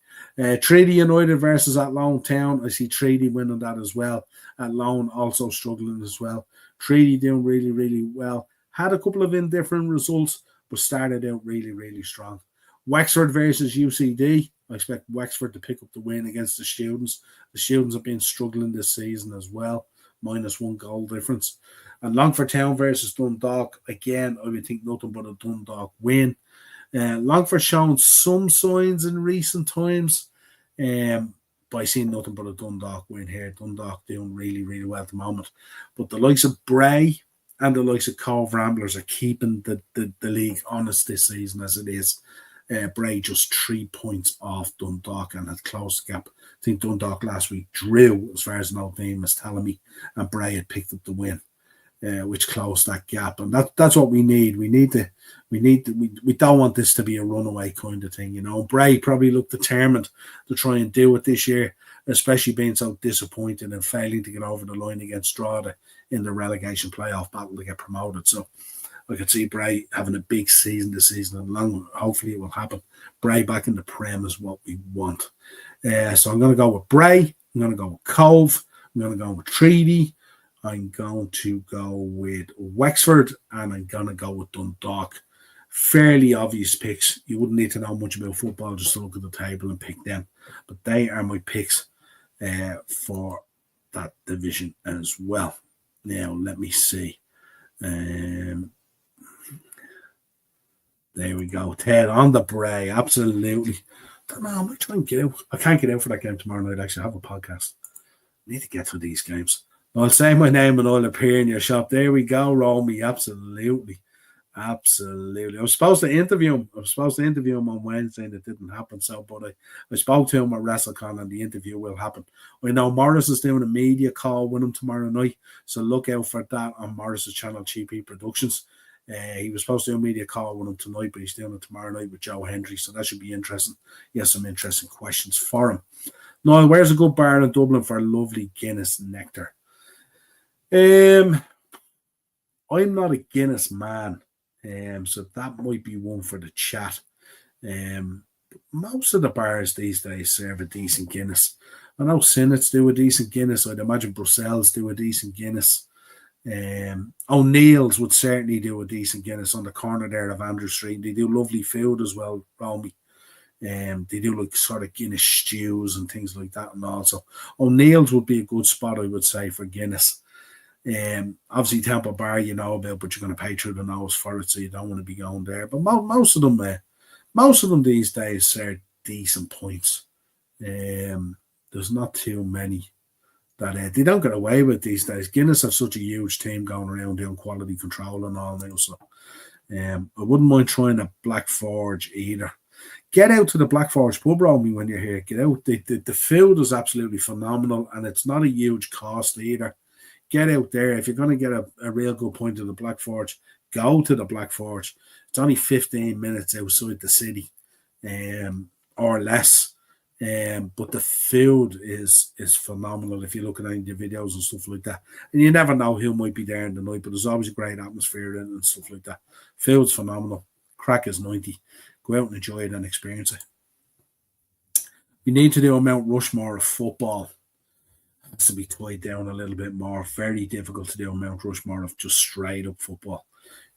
Treaty United versus Athlone Town. I see Treaty winning that as well. Athlone also struggling as well. Treaty doing really, really well. Had a couple of indifferent results, but started out really, really strong. Wexford versus UCD. I expect Wexford to pick up the win against the Students. The Students have been struggling this season as well. -1 goal difference. And Longford Town versus Dundalk. Again, I would think nothing but a Dundalk win. Longford shown some signs in recent times, but I see nothing but a Dundalk win here. Dundalk doing really, really well at the moment. But the likes of Bray and the likes of Cove Ramblers are keeping the league honest this season as it is. Bray just 3 points off Dundalk and had closed the gap. I think Dundalk last week drew, as far as an old name is telling me, and Bray had picked up the win, which closed that gap. And that's what we need. We don't want this to be a runaway kind of thing, Bray probably looked determined to try and do it this year, especially being so disappointed and failing to get over the line against Drogheda in the relegation playoff battle to get promoted. So I could see Bray having a big season this season, and hopefully it will happen. Bray back in the Prem is what we want. So I'm going to go with Bray. I'm going to go with Cove. I'm going to go with Treaty. I'm going to go with Wexford, and I'm going to go with Dundalk. Fairly obvious picks. You wouldn't need to know much about football, just to look at the table and pick them. But they are my picks for that division as well. Now, let me see. There we go. Ted on the Bray. Absolutely. I don't know. I might try and get out. I can't get out for that game tomorrow night. Actually, I have a podcast. I need to get to these games. I'll say my name and I'll appear in your shop. There we go, Romy. Absolutely. Absolutely. I was supposed to interview him on Wednesday and it didn't happen. But I spoke to him at WrestleCon and the interview will happen. I know Morris is doing a media call with him tomorrow night. So look out for that on Morris's channel, GP Productions. He was supposed to do a media call with him tonight, but he's doing it tomorrow night with Joe Hendry. So that should be interesting. He has some interesting questions for him. Niall, where's a good bar in Dublin for lovely Guinness nectar? I'm not a Guinness man, so that might be one for the chat. Most of the bars these days serve a decent Guinness. I know Sinnott's do a decent Guinness. I'd imagine Brussels do a decent Guinness. O'Neill's would certainly do a decent Guinness on the corner there of Andrew Street. They do lovely food as well, Romy. They do like sort of Guinness stews and things like that, and also O'Neill's would be a good spot, I would say, for Guinness. Obviously Temple Bar you know about, but you're going to pay through the nose for it, so you don't want to be going there. But most of them these days serve decent points. There's not too many that they don't get away with these days. Guinness have such a huge team going around doing quality control and all now, so I wouldn't mind trying a Black Forge either. Get out to the Black Forge pub, Romy, when you're here. Get out. The food is absolutely phenomenal, and it's not a huge cost either. Get out there. If you're going to get a real good point of the Black Forge, go to the Black Forge. It's only 15 minutes outside the city, or less. But the food is phenomenal if you look at any of the videos and stuff like that. And you never know who might be there in the night, but there's always a great atmosphere in and stuff like that. Food's phenomenal. Crack is 90. Go out and enjoy it and experience it. We need to do a Mount Rushmore of football. It has to be tied down a little bit more. Very difficult to do a Mount Rushmore of just straight up football.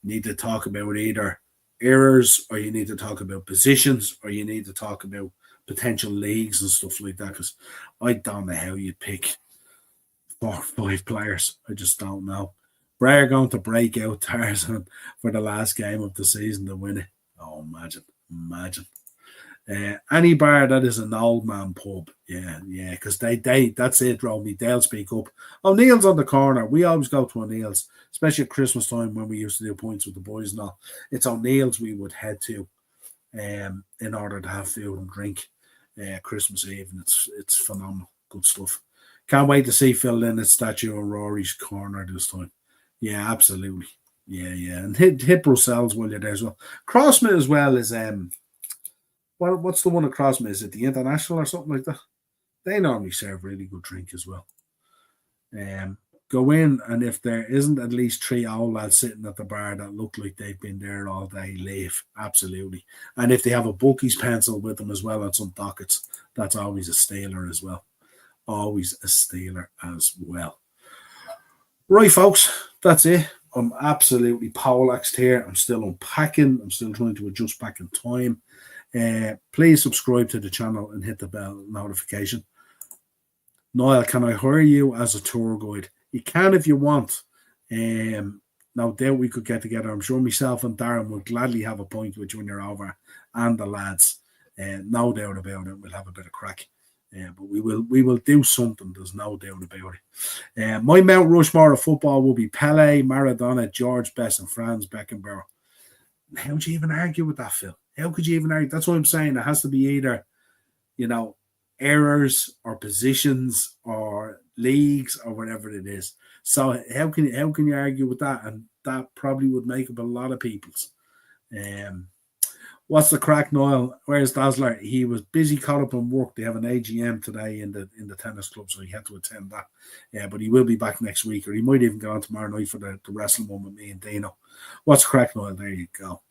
You need to talk about either errors, or you need to talk about positions, or you need to talk about potential leagues and stuff like that, because I don't know how you pick 4 or 5 players. I just don't know. Bray are going to break out Tarzan for the last game of the season to win it. Oh, imagine. Any bar that is an old man pub, yeah, because they that's it, Romy. They'll speak up. O'Neill's on the corner. We always go to O'Neill's, especially at Christmas time when we used to do points with the boys and all. It's O'Neill's we would head to, in order to have food and drink, Christmas Eve, and it's phenomenal, good stuff. Can't wait to see Phil Lynnett's statue in Rory's corner this time. Yeah, absolutely. Yeah, and hit Brussels while you're there as well. Crossman as well is what's the one at Crossman? Is it the International or something like that? They normally serve really good drink as well. Go in, and if there isn't at least 3 old lads sitting at the bar that look like they've been there all day, leave. Absolutely. And if they have a bookie's pencil with them as well on some dockets, that's always a stealer as well. Always a stealer as well. Right, folks, that's it. I'm absolutely poleaxed here. I'm still unpacking. I'm still trying to adjust back in time. Please subscribe to the channel and hit the bell notification. Niall, can I hire you as a tour guide? You can if you want. No doubt we could get together. I'm sure myself and Darren would gladly have a point with you when you're over, and the lads. No doubt about it. We'll have a bit of crack. But we will do something. There's no doubt about it. My Mount Rushmore of football will be Pele, Maradona, George Best, and Franz Beckenbauer. How would you even argue with that, Phil? How could you even argue? That's what I'm saying. It has to be either, errors or positions or leagues or whatever it is. So how can you argue with that? And that probably would make up a lot of people's. What's the crack, Niall? Where's Dazzler? He was busy caught up on work. They have an AGM today in the tennis club, so he had to attend that. Yeah, but he will be back next week, or he might even go on tomorrow night for the wrestling one with me and Dino. What's the crack, Niall? There you go.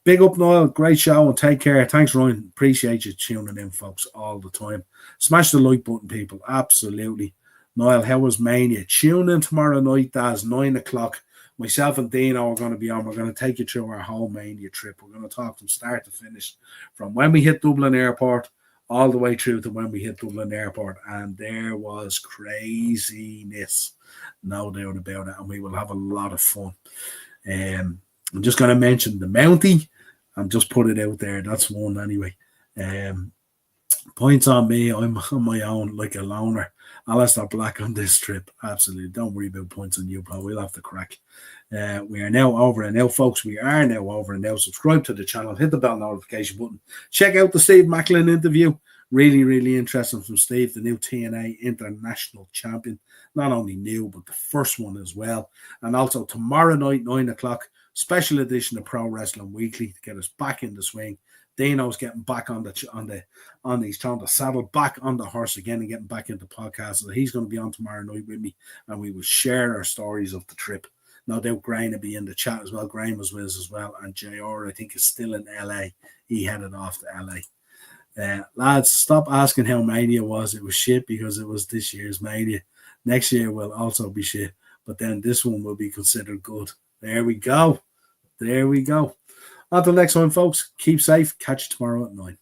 Big up, Niall. Great show, and take care. Thanks, Ryan. Appreciate you tuning in, folks, all the time. Smash the like button, people. Absolutely. Niall, how was Mania? Tune in tomorrow night. That's 9 o'clock. Myself and Dino are going to be on. We're going to take you through our whole Mania trip. We're going to talk from start to finish, from when we hit Dublin Airport all the way through to when we hit Dublin Airport. And there was craziness, no doubt about it. And we will have a lot of fun. I'm just going to mention the Mountie and just put it out there. That's one anyway. Points on me. I'm on my own, like a loner. Alistair Black on this trip. Absolutely. Don't worry about points on you, pal. We'll have to crack. We are now over and now, folks. We are now over and now. Subscribe to the channel. Hit the bell notification button. Check out the Steve Macklin interview. Really, really interesting from Steve, the new TNA International Champion. Not only new, but the first one as well. And also tomorrow night, 9 o'clock, special edition of Pro Wrestling Weekly to get us back in the swing. Dino's getting back he's trying to saddle back on the horse again and getting back into podcasts. So he's going to be on tomorrow night with me, and we will share our stories of the trip. No doubt Graham will be in the chat as well. Graham was with us as well. And JR, I think, is still in LA. He headed off to LA. Lads, stop asking how Mania was. It was shit because it was this year's Mania. Next year will also be shit, but then this one will be considered good. There we go. There we go. Until next time, folks. Keep safe. Catch you tomorrow at 9.